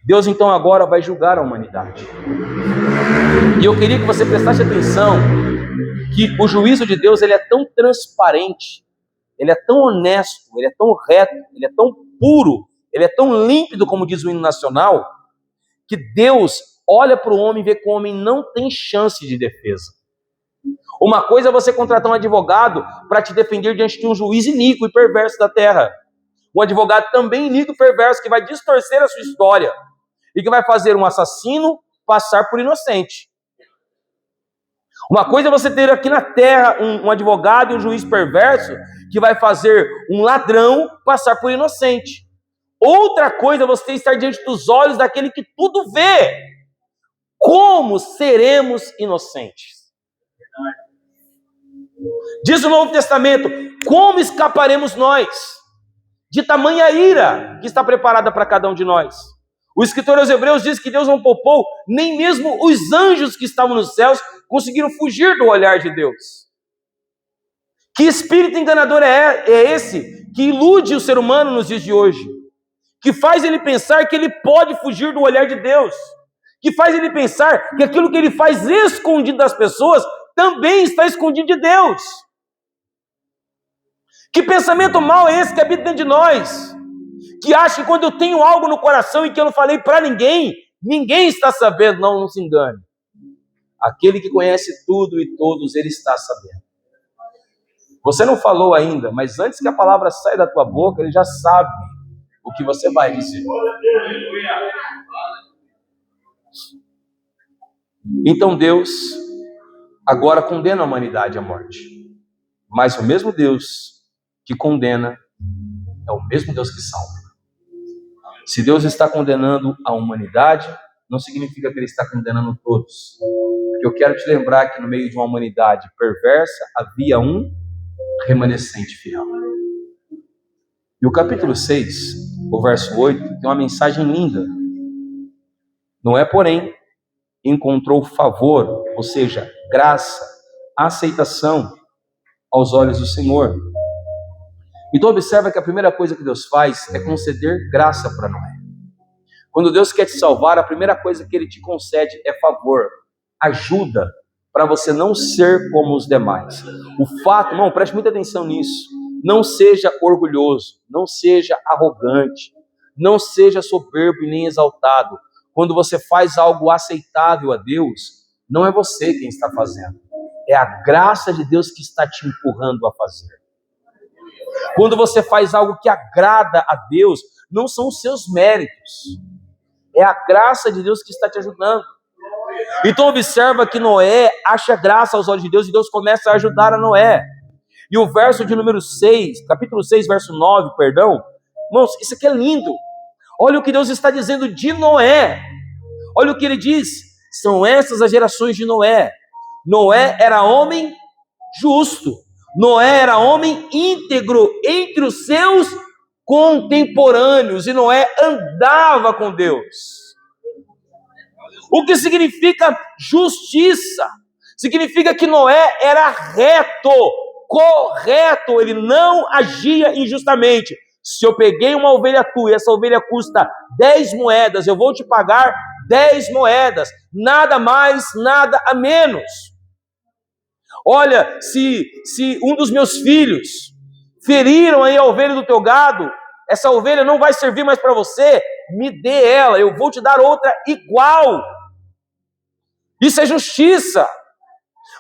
Deus então agora vai julgar a humanidade. E eu queria que você prestasse atenção que o juízo de Deus ele é tão transparente, ele é tão honesto, ele é tão reto, ele é tão puro, ele é tão límpido, como diz o hino nacional, que Deus olha para o homem e vê que o homem não tem chance de defesa. Uma coisa é você contratar um advogado para te defender diante de um juiz iníquo e perverso da terra. Um advogado também iníquo e perverso que vai distorcer a sua história e que vai fazer um assassino passar por inocente. Uma coisa é você ter aqui na terra um advogado e um juiz perverso que vai fazer um ladrão passar por inocente. Outra coisa é você estar diante dos olhos daquele que tudo vê. Como seremos inocentes? Diz o Novo Testamento, como escaparemos nós de tamanha ira que está preparada para cada um de nós? O escritor aos Hebreus diz que Deus não poupou, nem mesmo os anjos que estavam nos céus conseguiram fugir do olhar de Deus. Que espírito enganador é esse que ilude o ser humano nos dias de hoje? Que faz ele pensar que ele pode fugir do olhar de Deus? Que faz ele pensar que aquilo que ele faz escondido das pessoas também está escondido de Deus? Que pensamento mau é esse que habita dentro de nós? Que acha que quando eu tenho algo no coração e que eu não falei para ninguém, ninguém está sabendo. Não, não se engane. Aquele que conhece tudo e todos, ele está sabendo. Você não falou ainda, mas antes que a palavra saia da tua boca, ele já sabe o que você vai dizer. Então Deus agora condena a humanidade à morte. Mas o mesmo Deus que condena é o mesmo Deus que salva. Se Deus está condenando a humanidade, não significa que Ele está condenando todos. Porque eu quero te lembrar que no meio de uma humanidade perversa, havia um remanescente fiel. E o capítulo 6, o verso 8, tem uma mensagem linda. Noé, porém, encontrou favor, ou seja, graça, aceitação aos olhos do Senhor. Então observa que a primeira coisa que Deus faz é conceder graça para Noé. Quando Deus quer te salvar, a primeira coisa que Ele te concede é favor, ajuda, para você não ser como os demais. O fato, irmão, preste muita atenção nisso, não seja orgulhoso, não seja arrogante, não seja soberbo e nem exaltado. Quando você faz algo aceitável a Deus, não é você quem está fazendo, é a graça de Deus que está te empurrando a fazer. Quando você faz algo que agrada a Deus, não são os seus méritos, é a graça de Deus que está te ajudando. Então observa que Noé acha graça aos olhos de Deus e Deus começa a ajudar a Noé. E o verso de número 6, capítulo 6, verso 9, perdão, irmãos, isso aqui é lindo. Olha o que Deus está dizendo de Noé. Olha o que ele diz, são essas as gerações de Noé. Noé era homem justo. Noé era homem íntegro entre os seus contemporâneos, e Noé andava com Deus. O que significa justiça? Significa que Noé era reto, correto, ele não agia injustamente. Se eu peguei uma ovelha tua e essa ovelha custa 10 moedas, eu vou te pagar 10 moedas, nada mais, nada a menos. Olha, se um dos meus filhos feriram aí a ovelha do teu gado, essa ovelha não vai servir mais para você, me dê ela, eu vou te dar outra igual. Isso é justiça.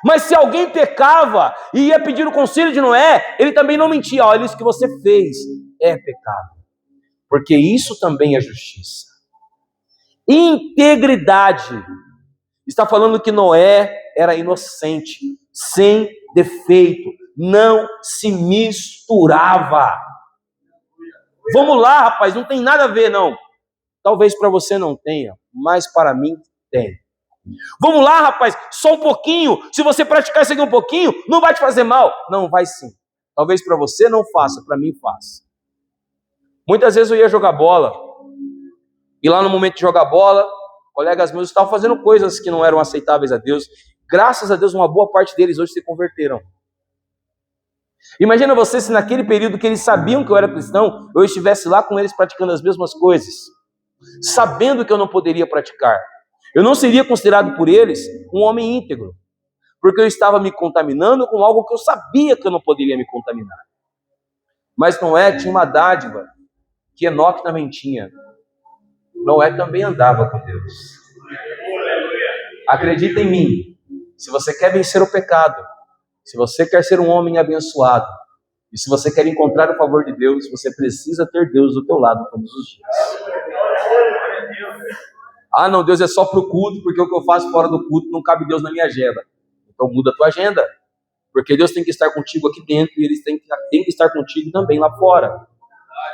Mas se alguém pecava e ia pedir o conselho de Noé, ele também não mentia. Olha, isso que você fez é pecado, porque isso também é justiça. Integridade. Está falando que Noé era inocente, sem defeito, não se misturava. Vamos lá, rapaz, não tem nada a ver, não. Talvez para você não tenha, mas para mim tem. Vamos lá, rapaz, só um pouquinho. Se você praticar isso aqui um pouquinho, não vai te fazer mal. Não, vai sim. Talvez para você não faça, para mim faça. Muitas vezes eu ia jogar bola, e lá no momento de jogar bola, colegas meus estavam fazendo coisas que não eram aceitáveis a Deus. Graças a Deus, uma boa parte deles hoje se converteram. Imagina você se naquele período que eles sabiam que eu era cristão, eu estivesse lá com eles praticando as mesmas coisas, sabendo que eu não poderia praticar. Eu não seria considerado por eles um homem íntegro, porque eu estava me contaminando com algo que eu sabia que eu não poderia me contaminar. Mas Noé tinha uma dádiva que Enoque também tinha. Noé também andava com Deus. Acredita em mim, se você quer vencer o pecado, se você quer ser um homem abençoado, e se você quer encontrar o favor de Deus, você precisa ter Deus do teu lado todos os dias. Ah, não, Deus é só para o culto, porque o que eu faço fora do culto não cabe Deus na minha agenda. Então muda a tua agenda, porque Deus tem que estar contigo aqui dentro e Ele tem que estar contigo também lá fora.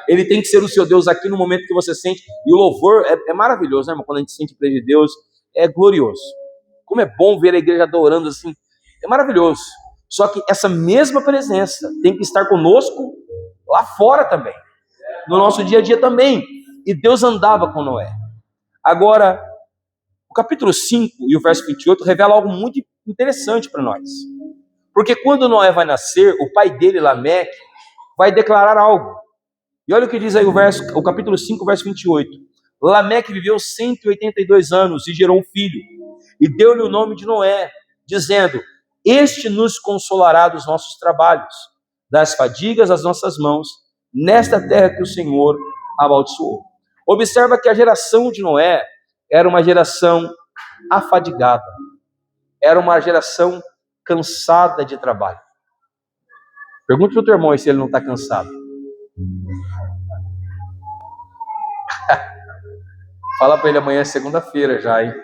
Ele tem que ser o seu Deus aqui no momento que você sente. E o louvor é maravilhoso, né, irmão? Quando a gente sente a presença de Deus, é glorioso. Como é bom ver a igreja adorando assim. É maravilhoso. Só que essa mesma presença tem que estar conosco lá fora também. No nosso dia a dia também. E Deus andava com Noé. Agora, o capítulo 5 e o verso 28 revela algo muito interessante para nós. Porque quando Noé vai nascer, o pai dele, Lameque, vai declarar algo. E olha o que diz aí o capítulo 5, verso 28. Lameque viveu 182 anos e gerou um filho. E deu-lhe o nome de Noé, dizendo: este nos consolará dos nossos trabalhos, das fadigas das nossas mãos, nesta terra que o Senhor amaldiçoou. Observa que a geração de Noé era uma geração afadigada. Era uma geração cansada de trabalho. Pergunte para o teu irmão se ele não está cansado. Fala para ele, amanhã é segunda-feira já, hein?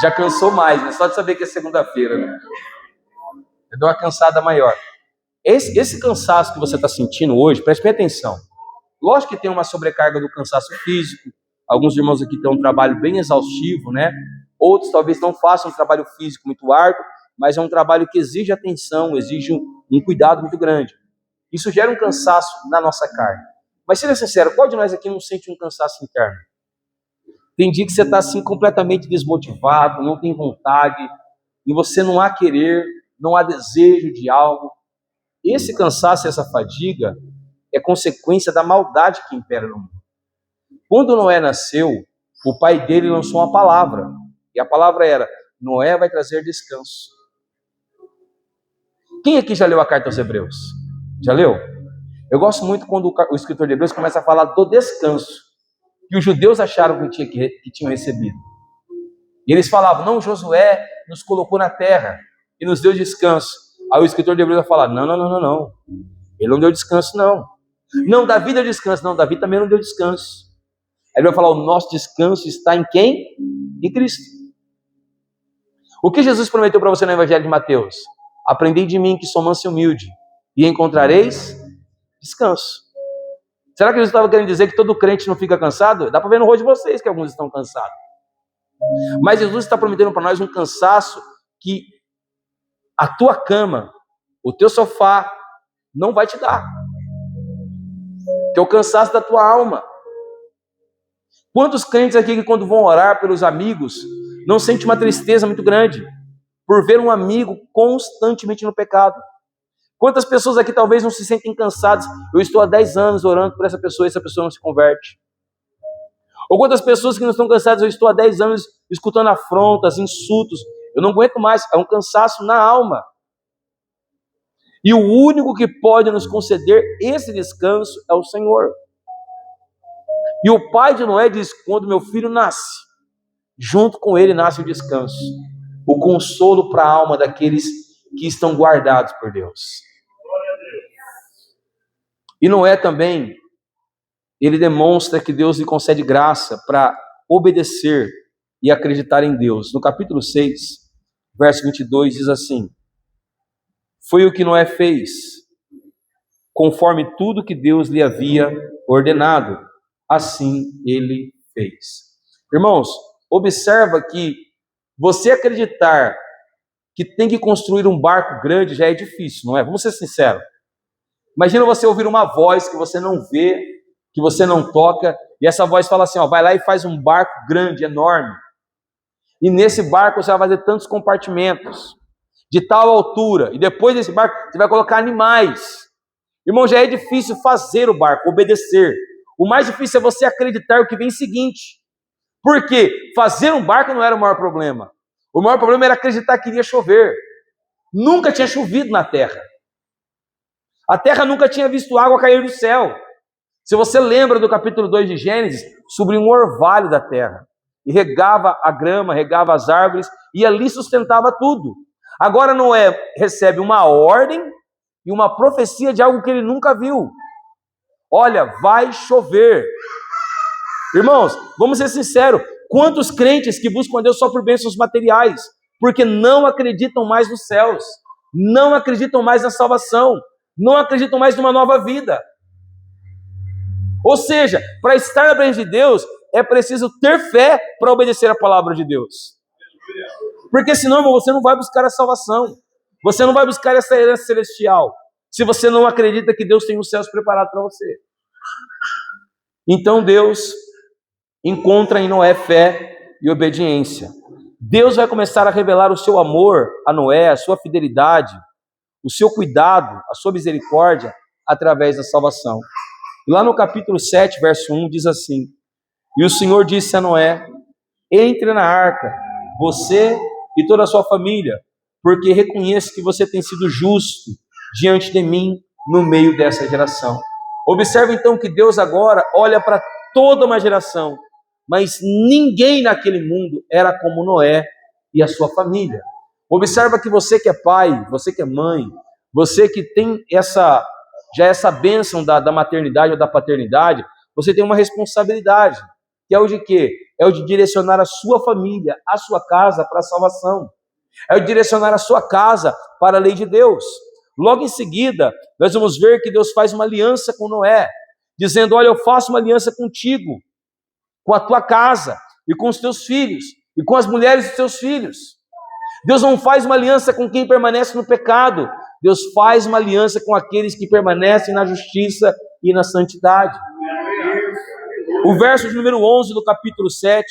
Já cansou mais, né? Só de saber que é segunda-feira, né? Eu dou uma cansada maior. Esse cansaço que você está sentindo hoje, preste bem atenção. Lógico que tem uma sobrecarga do cansaço físico. Alguns irmãos aqui têm um trabalho bem exaustivo, né? Outros talvez não façam um trabalho físico muito árduo, mas é um trabalho que exige atenção, exige um cuidado muito grande. Isso gera um cansaço na nossa carne. Mas seja sincero, qual de nós aqui não sente um cansaço interno? Tem dia que você está assim completamente desmotivado, não tem vontade, e você não há querer, não há desejo de algo. Esse cansaço, essa fadiga, é consequência da maldade que impera no mundo. Quando Noé nasceu, o pai dele lançou uma palavra, e a palavra era: Noé vai trazer descanso. Quem aqui já leu a carta aos Hebreus? Já leu? Eu gosto muito quando o escritor de Hebreus começa a falar do descanso que os judeus acharam que tinham recebido. E eles falavam: não, Josué nos colocou na terra e nos deu descanso. Aí o escritor de Hebreus vai falar: não. Ele não deu descanso, não. Não, Davi deu descanso. Não, Davi também não deu descanso. Aí ele vai falar: o nosso descanso está em quem? Em Cristo. O que Jesus prometeu para você no Evangelho de Mateus? Aprendei de mim que sou manso e humilde, e encontrareis descanso. Será que Jesus estava querendo dizer que todo crente não fica cansado? Dá para ver no rosto de vocês que alguns estão cansados. Mas Jesus está prometendo para nós um cansaço que a tua cama, o teu sofá, não vai te dar. Que é o cansaço da tua alma. Quantos crentes aqui que quando vão orar pelos amigos, não sentem uma tristeza muito grande por ver um amigo constantemente no pecado? Quantas pessoas aqui talvez não se sentem cansadas? Eu estou há 10 anos orando por essa pessoa e essa pessoa não se converte. Ou quantas pessoas que não estão cansadas? Eu estou há 10 anos escutando afrontas, insultos. Eu não aguento mais. É um cansaço na alma. E o único que pode nos conceder esse descanso é o Senhor. E o pai de Noé diz: quando meu filho nasce, junto com ele nasce o descanso, o consolo para a alma daqueles que estão guardados por Deus. E Noé também, ele demonstra que Deus lhe concede graça para obedecer e acreditar em Deus. No capítulo 6, verso 22, diz assim: foi o que Noé fez, conforme tudo que Deus lhe havia ordenado, assim ele fez. Irmãos, observa que você acreditar que tem que construir um barco grande já é difícil, não é? Vamos ser sinceros. Imagina você ouvir uma voz que você não vê, que você não toca, e essa voz fala assim, ó, vai lá e faz um barco grande, enorme. E nesse barco você vai fazer tantos compartimentos, de tal altura, e depois desse barco você vai colocar animais. Irmão, já é difícil fazer o barco, obedecer. O mais difícil é você acreditar o que vem seguinte. Porque fazer um barco não era o maior problema. O maior problema era acreditar que iria chover. Nunca tinha chovido na terra. A terra nunca tinha visto água cair do céu. Se você lembra do capítulo 2 de Gênesis, subiu um orvalho da terra. E regava a grama, regava as árvores, e ali sustentava tudo. Agora Noé recebe uma ordem e uma profecia de algo que ele nunca viu. Olha, vai chover. Irmãos, vamos ser sinceros, quantos crentes que buscam a Deus só por bênçãos materiais, porque não acreditam mais nos céus, não acreditam mais na salvação, não acreditam mais numa nova vida. Ou seja, para estar na presença de Deus, é preciso ter fé para obedecer a palavra de Deus. Porque senão, irmão, você não vai buscar a salvação, você não vai buscar essa herança celestial, se você não acredita que Deus tem os céus preparados para você. Então Deus encontra em Noé fé e obediência. Deus vai começar a revelar o seu amor a Noé, a sua fidelidade, o seu cuidado, a sua misericórdia, através da salvação. E lá no capítulo 7, verso 1, diz assim: E o Senhor disse a Noé, entre na arca, você e toda a sua família, porque reconheço que você tem sido justo diante de mim no meio dessa geração. Observe então que Deus agora olha para toda uma geração, mas ninguém naquele mundo era como Noé e a sua família. Observa que você que é pai, você que é mãe, você que tem essa bênção da maternidade ou da paternidade, você tem uma responsabilidade, que é o de quê? É o de direcionar a sua família, a sua casa para a salvação. É o de direcionar a sua casa para a lei de Deus. Logo em seguida, nós vamos ver que Deus faz uma aliança com Noé, dizendo, olha, eu faço uma aliança contigo, com a tua casa, e com os teus filhos, e com as mulheres dos teus filhos. Deus não faz uma aliança com quem permanece no pecado, Deus faz uma aliança com aqueles que permanecem na justiça e na santidade. O verso de número 11 do capítulo 7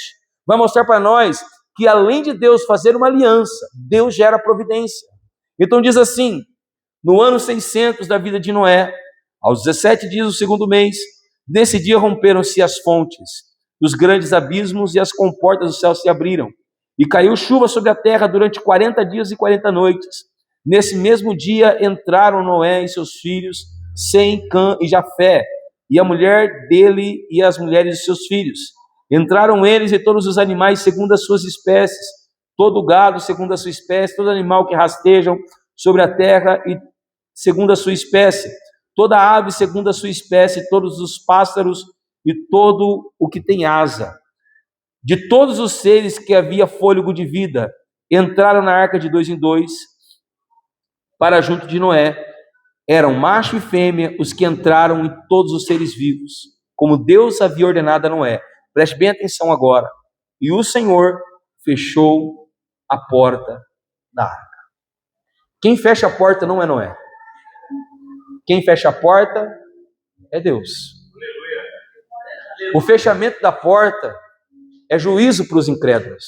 vai mostrar para nós que além de Deus fazer uma aliança, Deus gera providência. Então diz assim, no ano 600 da vida de Noé, aos 17 dias do segundo mês, nesse dia romperam-se as fontes dos grandes abismos e as comportas do céu se abriram. E caiu chuva sobre a terra durante 40 dias e 40 noites. Nesse mesmo dia entraram Noé e seus filhos, Sem, Cã e Jafé, e a mulher dele e as mulheres de seus filhos. Entraram eles e todos os animais segundo as suas espécies, todo o gado segundo a sua espécie, todo animal que rastejam sobre a terra e segundo a sua espécie, toda ave segundo a sua espécie, todos os pássaros e todo o que tem asa. De todos os seres que havia fôlego de vida, entraram na arca de 2 em 2 para junto de Noé. Eram macho e fêmea os que entraram e todos os seres vivos, como Deus havia ordenado a Noé. Preste bem atenção agora. E o Senhor fechou a porta da arca. Quem fecha a porta não é Noé. Quem fecha a porta é Deus. O fechamento da porta é juízo para os incrédulos,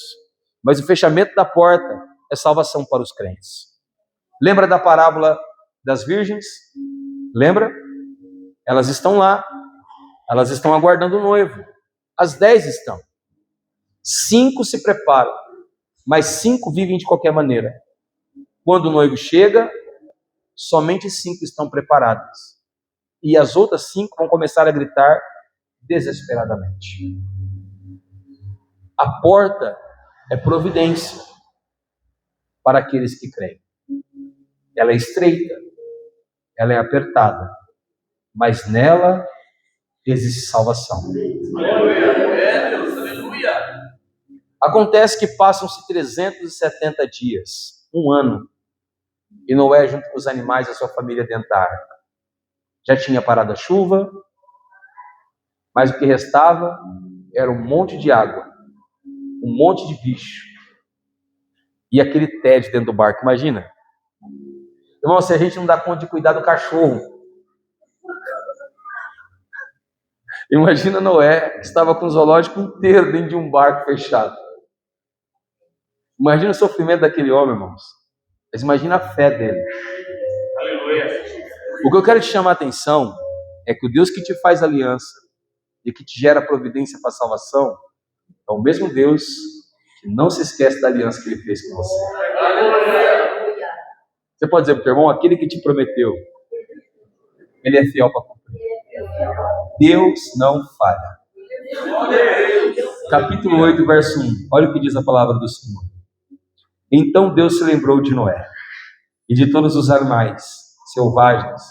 mas o fechamento da porta é salvação para os crentes. Lembra da parábola das virgens? Lembra? Elas estão lá, elas estão aguardando o noivo. As 10 estão. 5 se preparam, mas 5 vivem de qualquer maneira. Quando o noivo chega, somente 5 estão preparadas. E as outras 5 vão começar a gritar desesperadamente. A porta é providência para aqueles que creem. Ela é estreita, ela é apertada, mas nela existe salvação. Acontece que passam-se 370 dias, um ano, e Noé, junto com os animais da sua família, dentro da arca. Já tinha parado a chuva, mas o que restava era um monte de água. um monte de bicho e aquele tédio dentro do barco, imagina. Irmão, se a gente não dá conta de cuidar do cachorro, imagina Noé, que estava com o zoológico inteiro dentro de um barco fechado. Imagina o sofrimento daquele homem, irmãos. Mas imagina a fé dele. Aleluia. O que eu quero te chamar a atenção é que o Deus que te faz aliança e que te gera providência para a salvação é o mesmo Deus que não se esquece da aliança que ele fez com você. Aleluia. Você pode dizer para o teu irmão, aquele que te prometeu, ele é fiel para cumprir. Deus não falha. Capítulo 8, verso 1. Olha o que diz a palavra do Senhor. Então Deus se lembrou de Noé e de todos os animais selvagens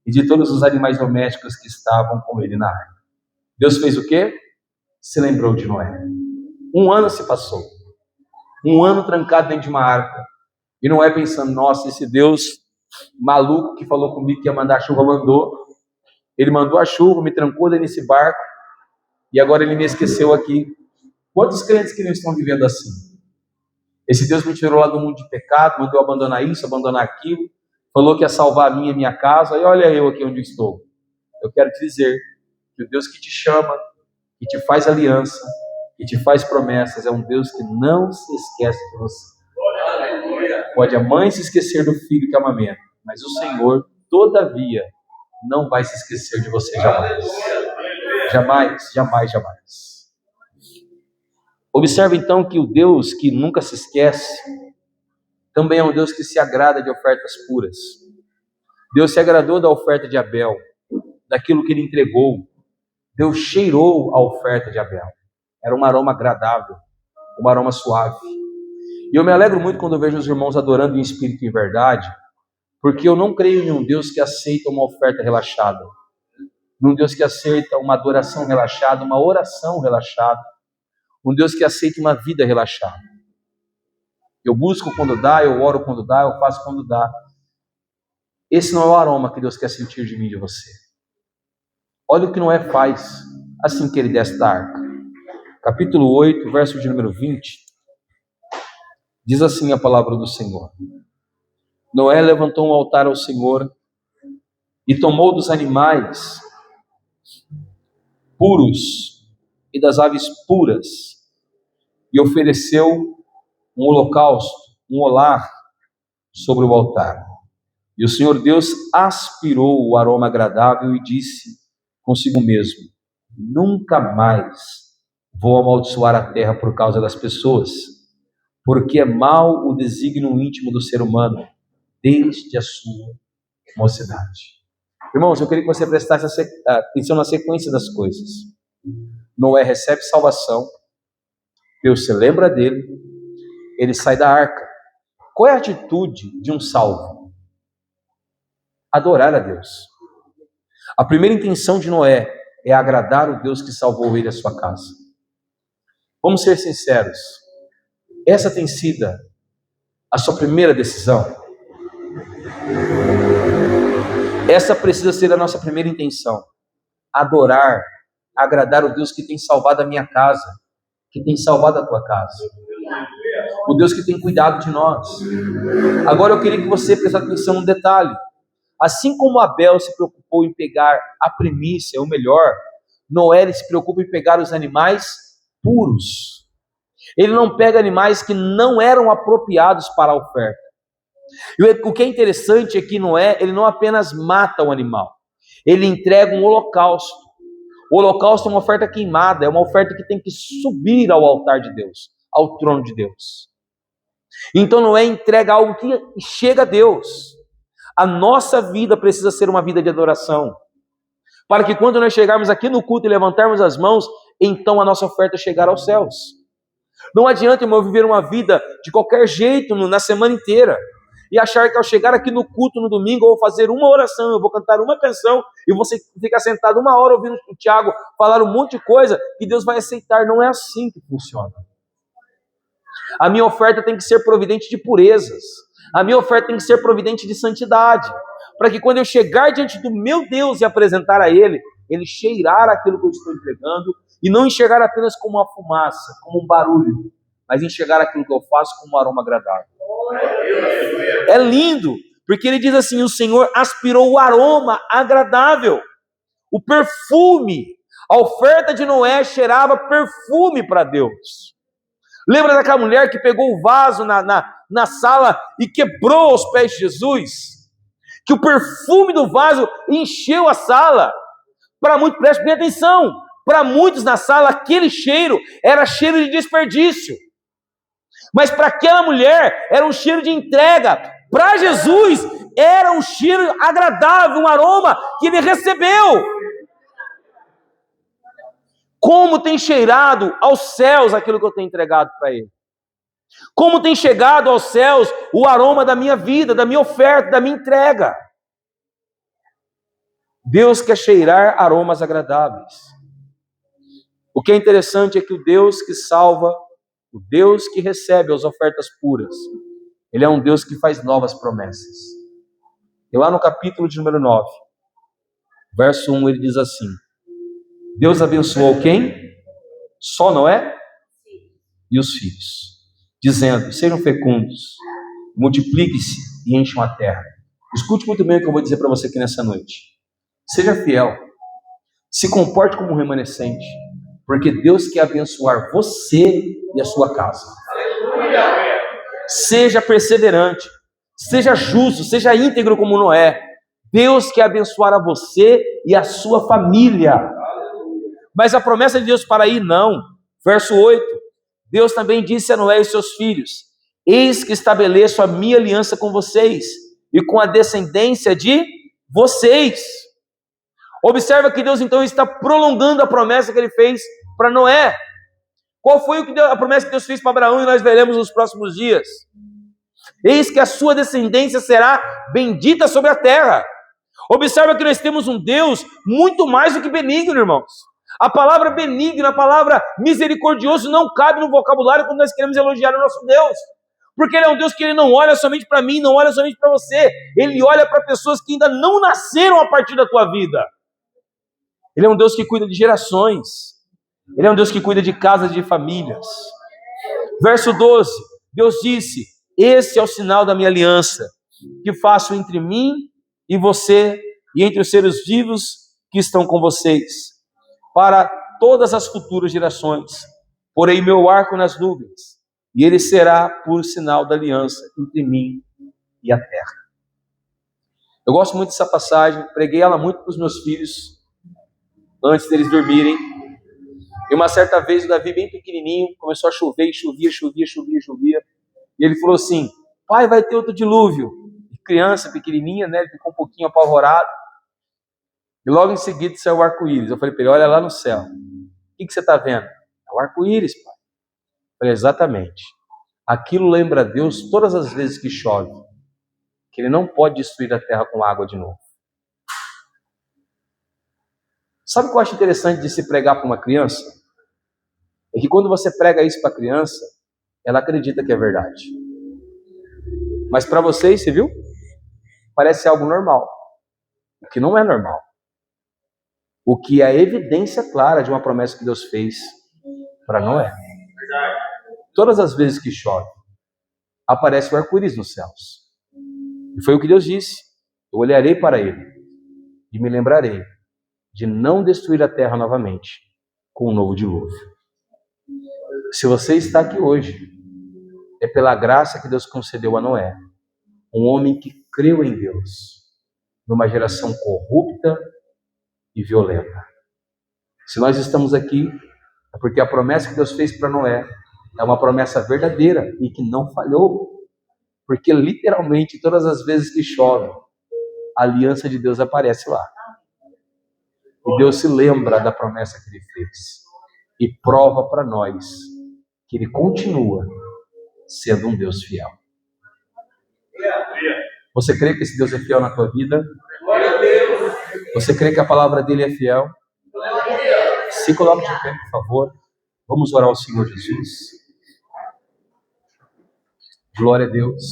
e de todos os animais domésticos que estavam com ele na arca. Deus fez o quê? Se lembrou de Noé. 1 ano se passou. 1 ano trancado dentro de uma arca. E Noé pensando, nossa, esse Deus maluco que falou comigo que ia mandar a chuva, mandou. Ele mandou a chuva, me trancou dentro desse barco e agora ele me esqueceu aqui. Quantos crentes que não estão vivendo assim? Esse Deus me tirou lá do mundo de pecado, mandou abandonar isso, abandonar aquilo, falou que ia salvar a minha casa, e olha eu aqui onde estou. Eu quero te dizer que o Deus que te chama, que te faz aliança, que te faz promessas, é um Deus que não se esquece de você. Pode a mãe se esquecer do filho que amamenta, mas o Senhor, todavia, não vai se esquecer de você jamais. Jamais, jamais, jamais. Observe então que o Deus que nunca se esquece, também é um Deus que se agrada de ofertas puras. Deus se agradou da oferta de Abel, daquilo que ele entregou. Deus cheirou a oferta de Abel. Era um aroma agradável, um aroma suave. E eu me alegro muito quando eu vejo os irmãos adorando em espírito e em verdade, porque eu não creio em um Deus que aceita uma oferta relaxada, num Deus que aceita uma adoração relaxada, uma oração relaxada, um Deus que aceita uma vida relaxada. Eu busco quando dá, eu oro quando dá, eu faço quando dá. Esse não é o aroma que Deus quer sentir de mim e de você. Olha o que Noé faz assim que ele desce da arca. Capítulo 8, verso de número 20. Diz assim a palavra do Senhor. Noé levantou um altar ao Senhor e tomou dos animais puros e das aves puras e ofereceu um holocausto, um olar sobre o altar. E o Senhor Deus aspirou o aroma agradável e disse consigo mesmo: nunca mais vou amaldiçoar a terra por causa das pessoas, porque é mau o desígnio íntimo do ser humano desde a sua mocidade. Irmãos, eu queria que você prestasse atenção na sequência das coisas. Noé recebe salvação, Deus se lembra dele, ele sai da arca. Qual é a atitude de um salvo? Adorar a Deus. A primeira intenção de Noé é agradar o Deus que salvou ele e a sua casa. Vamos ser sinceros, essa tem sido a sua primeira decisão? Essa precisa ser a nossa primeira intenção. Adorar, agradar o Deus que tem salvado a minha casa, que tem salvado a tua casa. O Deus que tem cuidado de nós. Agora eu queria que você prestasse atenção num detalhe. Assim como Abel se preocupou em pegar a primícia, o melhor, Noé se preocupa em pegar os animais puros. Ele não pega animais que não eram apropriados para a oferta. E o que é interessante é que Noé, ele não apenas mata o animal, ele entrega um holocausto. O holocausto é uma oferta queimada, é uma oferta que tem que subir ao altar de Deus, ao trono de Deus. Então Noé entrega algo que chega a Deus. A nossa vida precisa ser uma vida de adoração, para que quando nós chegarmos aqui no culto e levantarmos as mãos, então a nossa oferta chegará aos céus. Não adianta, irmão, viver uma vida de qualquer jeito na semana inteira e achar que ao chegar aqui no culto no domingo eu vou fazer uma oração, eu vou cantar uma canção e você fica sentado 1 hora ouvindo o Tiago falar um monte de coisa que Deus vai aceitar. Não é assim que funciona. A minha oferta tem que ser providente de purezas. A minha oferta tem que ser providente de santidade, para que quando eu chegar diante do meu Deus e apresentar a Ele, Ele cheirar aquilo que eu estou entregando e não enxergar apenas como uma fumaça, como um barulho, mas enxergar aquilo que eu faço como um aroma agradável. É lindo, porque ele diz assim: o Senhor aspirou o aroma agradável, o perfume. A oferta de Noé cheirava perfume para Deus. Lembra daquela mulher que pegou o vaso na sala e quebrou aos pés de Jesus? Que o perfume do vaso encheu a sala. Para muitos, preste bem atenção, para muitos na sala aquele cheiro era cheiro de desperdício. Mas para aquela mulher era um cheiro de entrega. Para Jesus era um cheiro agradável, um aroma que ele recebeu. Como tem cheirado aos céus aquilo que eu tenho entregado para ele? Como tem chegado aos céus o aroma da minha vida, da minha oferta, da minha entrega? Deus quer cheirar aromas agradáveis. O que é interessante é que o Deus que salva, o Deus que recebe as ofertas puras, Ele é um Deus que faz novas promessas. E lá no capítulo de número 9, verso 1, ele diz assim: Deus abençoou quem? Só Noé e os filhos, dizendo: sejam fecundos, multipliquem-se e encham a terra. Escute muito bem o que eu vou dizer para você aqui nessa noite. Seja fiel, se comporte como um remanescente, porque Deus quer abençoar você e a sua casa. Seja perseverante, seja justo, seja íntegro como Noé. Deus quer abençoar a você e a sua família. Mas a promessa de Deus para ir, não. Verso 8, Deus também disse a Noé e seus filhos: eis que estabeleço a minha aliança com vocês e com a descendência de vocês. Observa que Deus então está prolongando a promessa que ele fez para Noé. Qual foi a promessa que Deus fez para Abraão, e nós veremos nos próximos dias? Eis que a sua descendência será bendita sobre a terra. Observa que nós temos um Deus muito mais do que benigno, irmãos. A palavra benigno, a palavra misericordioso não cabe no vocabulário quando nós queremos elogiar o nosso Deus. Porque Ele é um Deus que Ele não olha somente para mim, não olha somente para você. Ele olha para pessoas que ainda não nasceram a partir da tua vida. Ele é um Deus que cuida de gerações. Ele é um Deus que cuida de casas e de famílias. Verso 12, Deus disse: esse é o sinal da minha aliança, que faço entre mim e você, e entre os seres vivos que estão com vocês, para todas as futuras gerações. Porei meu arco nas nuvens, e ele será por sinal da aliança entre mim e a terra. Eu gosto muito dessa passagem, preguei ela muito para os meus filhos, antes deles dormirem. E uma certa vez o Davi, bem pequenininho, começou a chover, e chovia. E ele falou assim: pai, vai ter outro dilúvio. E criança pequenininha, né, ele ficou um pouquinho apavorado. E logo em seguida saiu o arco-íris. Eu falei para ele: olha lá no céu. O que você está vendo? É o arco-íris, pai. Eu falei: exatamente. Aquilo lembra a Deus todas as vezes que chove, que Ele não pode destruir a terra com água de novo. Sabe o que eu acho interessante de se pregar para uma criança? É que quando você prega isso para a criança, ela acredita que é verdade. Mas para vocês, você viu? Parece algo normal. O que não é normal. O que é a evidência clara de uma promessa que Deus fez para Noé. Todas as vezes que chove, aparece o arco-íris nos céus. E foi o que Deus disse: eu olharei para ele e me lembrarei de não destruir a terra novamente com um novo dilúvio. Se você está aqui hoje, é pela graça que Deus concedeu a Noé, um homem que creu em Deus, numa geração corrupta e violenta. Se nós estamos aqui, é porque a promessa que Deus fez para Noé é uma promessa verdadeira e que não falhou. Porque literalmente todas as vezes que chove, a aliança de Deus aparece lá. E Deus se lembra da promessa que Ele fez e prova para nós que Ele continua sendo um Deus fiel. Você crê que esse Deus é fiel na tua vida? Você crê que a palavra dele é fiel? Se coloque de pé, por favor. Vamos orar ao Senhor Jesus. Glória a Deus.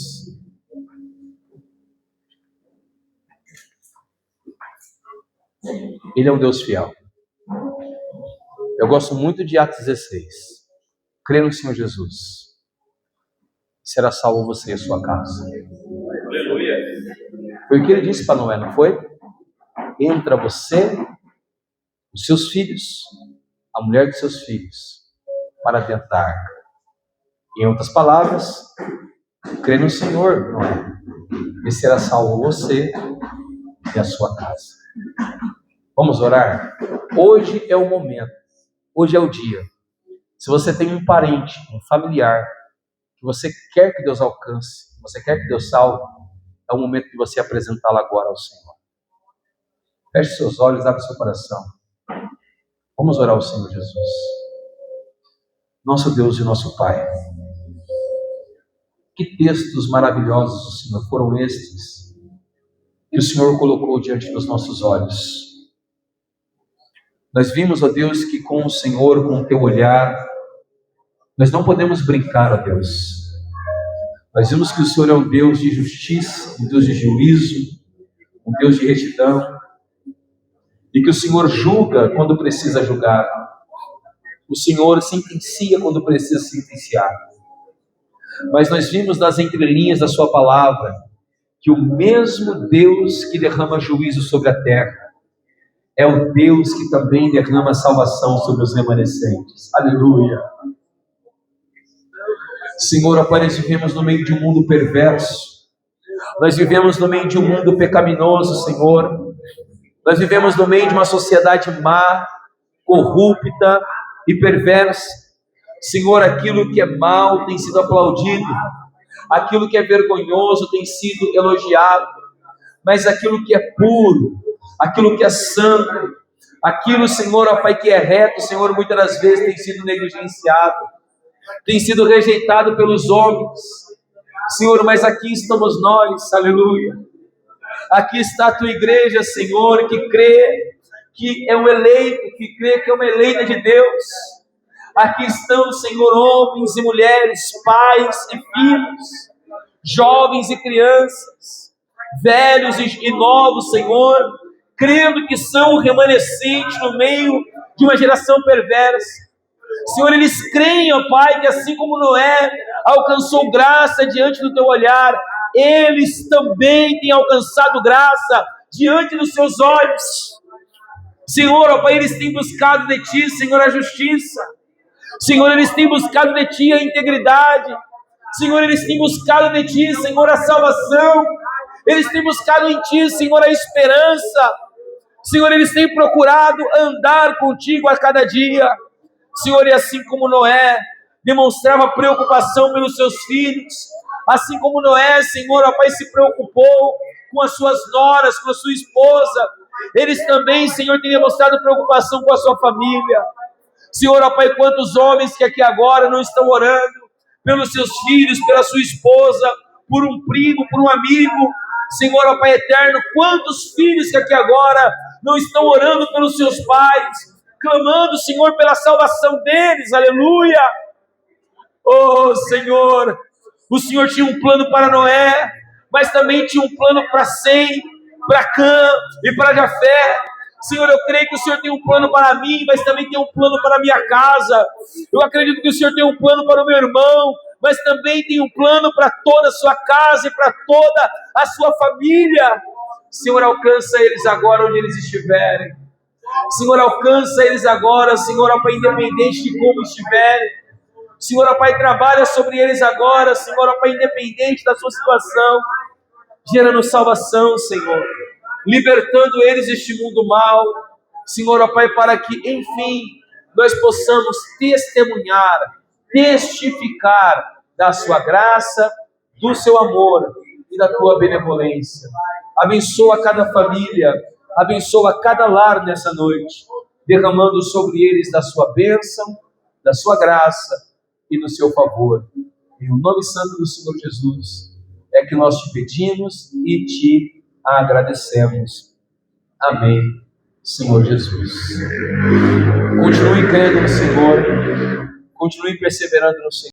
Ele é um Deus fiel. Eu gosto muito de Atos 16. Crê no Senhor Jesus, será salvo você e a sua casa. Aleluia. Foi o que ele disse para Noé, não foi? Entra você, os seus filhos, a mulher dos seus filhos, para dentro da arca. Em outras palavras, crê no Senhor, Noé, e será salvo você e a sua casa. Vamos orar? Hoje é o momento, hoje é o dia. Se você tem um parente, um familiar, que você quer que Deus alcance, que você quer que Deus salve, é o momento de você apresentá-lo agora ao Senhor. Feche seus olhos, abre seu coração. Vamos orar ao Senhor Jesus. Nosso Deus e nosso Pai, que textos maravilhosos, Senhor, foram estes que o Senhor colocou diante dos nossos olhos. Nós vimos, ó Deus, que com o Senhor, com o teu olhar, nós não podemos brincar, ó Deus. Nós vimos que o Senhor é um Deus de justiça, um Deus de juízo, um Deus de retidão, e que o Senhor julga quando precisa julgar. O Senhor sentencia quando precisa sentenciar. Mas nós vimos nas entrelinhas da sua palavra que o mesmo Deus que derrama juízo sobre a terra é o Deus que também derrama salvação sobre os remanescentes. Aleluia. Senhor, ó Pai, nós vivemos no meio de um mundo perverso. Nós vivemos no meio de um mundo pecaminoso, Senhor. Nós vivemos no meio de uma sociedade má, corrupta e perversa. Senhor, aquilo que é mal tem sido aplaudido, aquilo que é vergonhoso tem sido elogiado, mas aquilo que é puro, aquilo que é santo, aquilo, Senhor, ó Pai, que é reto, Senhor, muitas das vezes tem sido negligenciado, tem sido rejeitado pelos homens. Senhor, mas aqui estamos nós, aleluia. Aqui está a tua igreja, Senhor, que crê que é um eleito, que crê que é uma eleita de Deus. Aqui estão, Senhor, homens e mulheres, pais e filhos, jovens e crianças, velhos e novos, Senhor, crendo que são remanescentes no meio de uma geração perversa. Senhor, eles creem, ó Pai, que assim como Noé alcançou graça diante do teu olhar, eles também têm alcançado graça diante dos seus olhos. Senhor, ó Pai, eles têm buscado de Ti, Senhor, a justiça. Senhor, eles têm buscado de Ti a integridade. Senhor, eles têm buscado de Ti, Senhor, a salvação. Eles têm buscado em Ti, Senhor, a esperança. Senhor, eles têm procurado andar contigo a cada dia. Senhor, e assim como Noé demonstrava preocupação pelos seus filhos, assim como Noé, Senhor, ó Pai, se preocupou com as suas noras, com a sua esposa, eles também, Senhor, têm demonstrado preocupação com a sua família. Senhor, ó Pai, quantos homens que aqui agora não estão orando pelos seus filhos, pela sua esposa, por um primo, por um amigo. Senhor, ó Pai eterno, quantos filhos que aqui agora não estão orando pelos seus pais, clamando, Senhor, pela salvação deles, aleluia. Oh, Senhor, o Senhor tinha um plano para Noé, mas também tinha um plano para Sem, para Cã e para Jafé. Senhor, eu creio que o Senhor tem um plano para mim, mas também tem um plano para a minha casa. Eu acredito que o Senhor tem um plano para o meu irmão, mas também tem um plano para toda a sua casa e para toda a sua família. Senhor, alcança eles agora onde eles estiverem. Senhor, alcança eles agora, Senhor, ó Pai, independente de como estiverem. Senhor, ó Pai, trabalha sobre eles agora, Senhor, ó Pai, independente da sua situação. Gerando salvação, Senhor, libertando eles deste mundo mal. Senhor, ó Pai, para que, enfim, nós possamos testemunhar, testificar da sua graça, do seu amor e da tua benevolência. Abençoa cada família, abençoa cada lar nessa noite, derramando sobre eles da sua bênção, da sua graça e do seu favor. Em o nome santo do Senhor Jesus, é que nós te pedimos e te agradecemos. Amém, Senhor Jesus. Continue crendo no Senhor, continue perseverando no Senhor.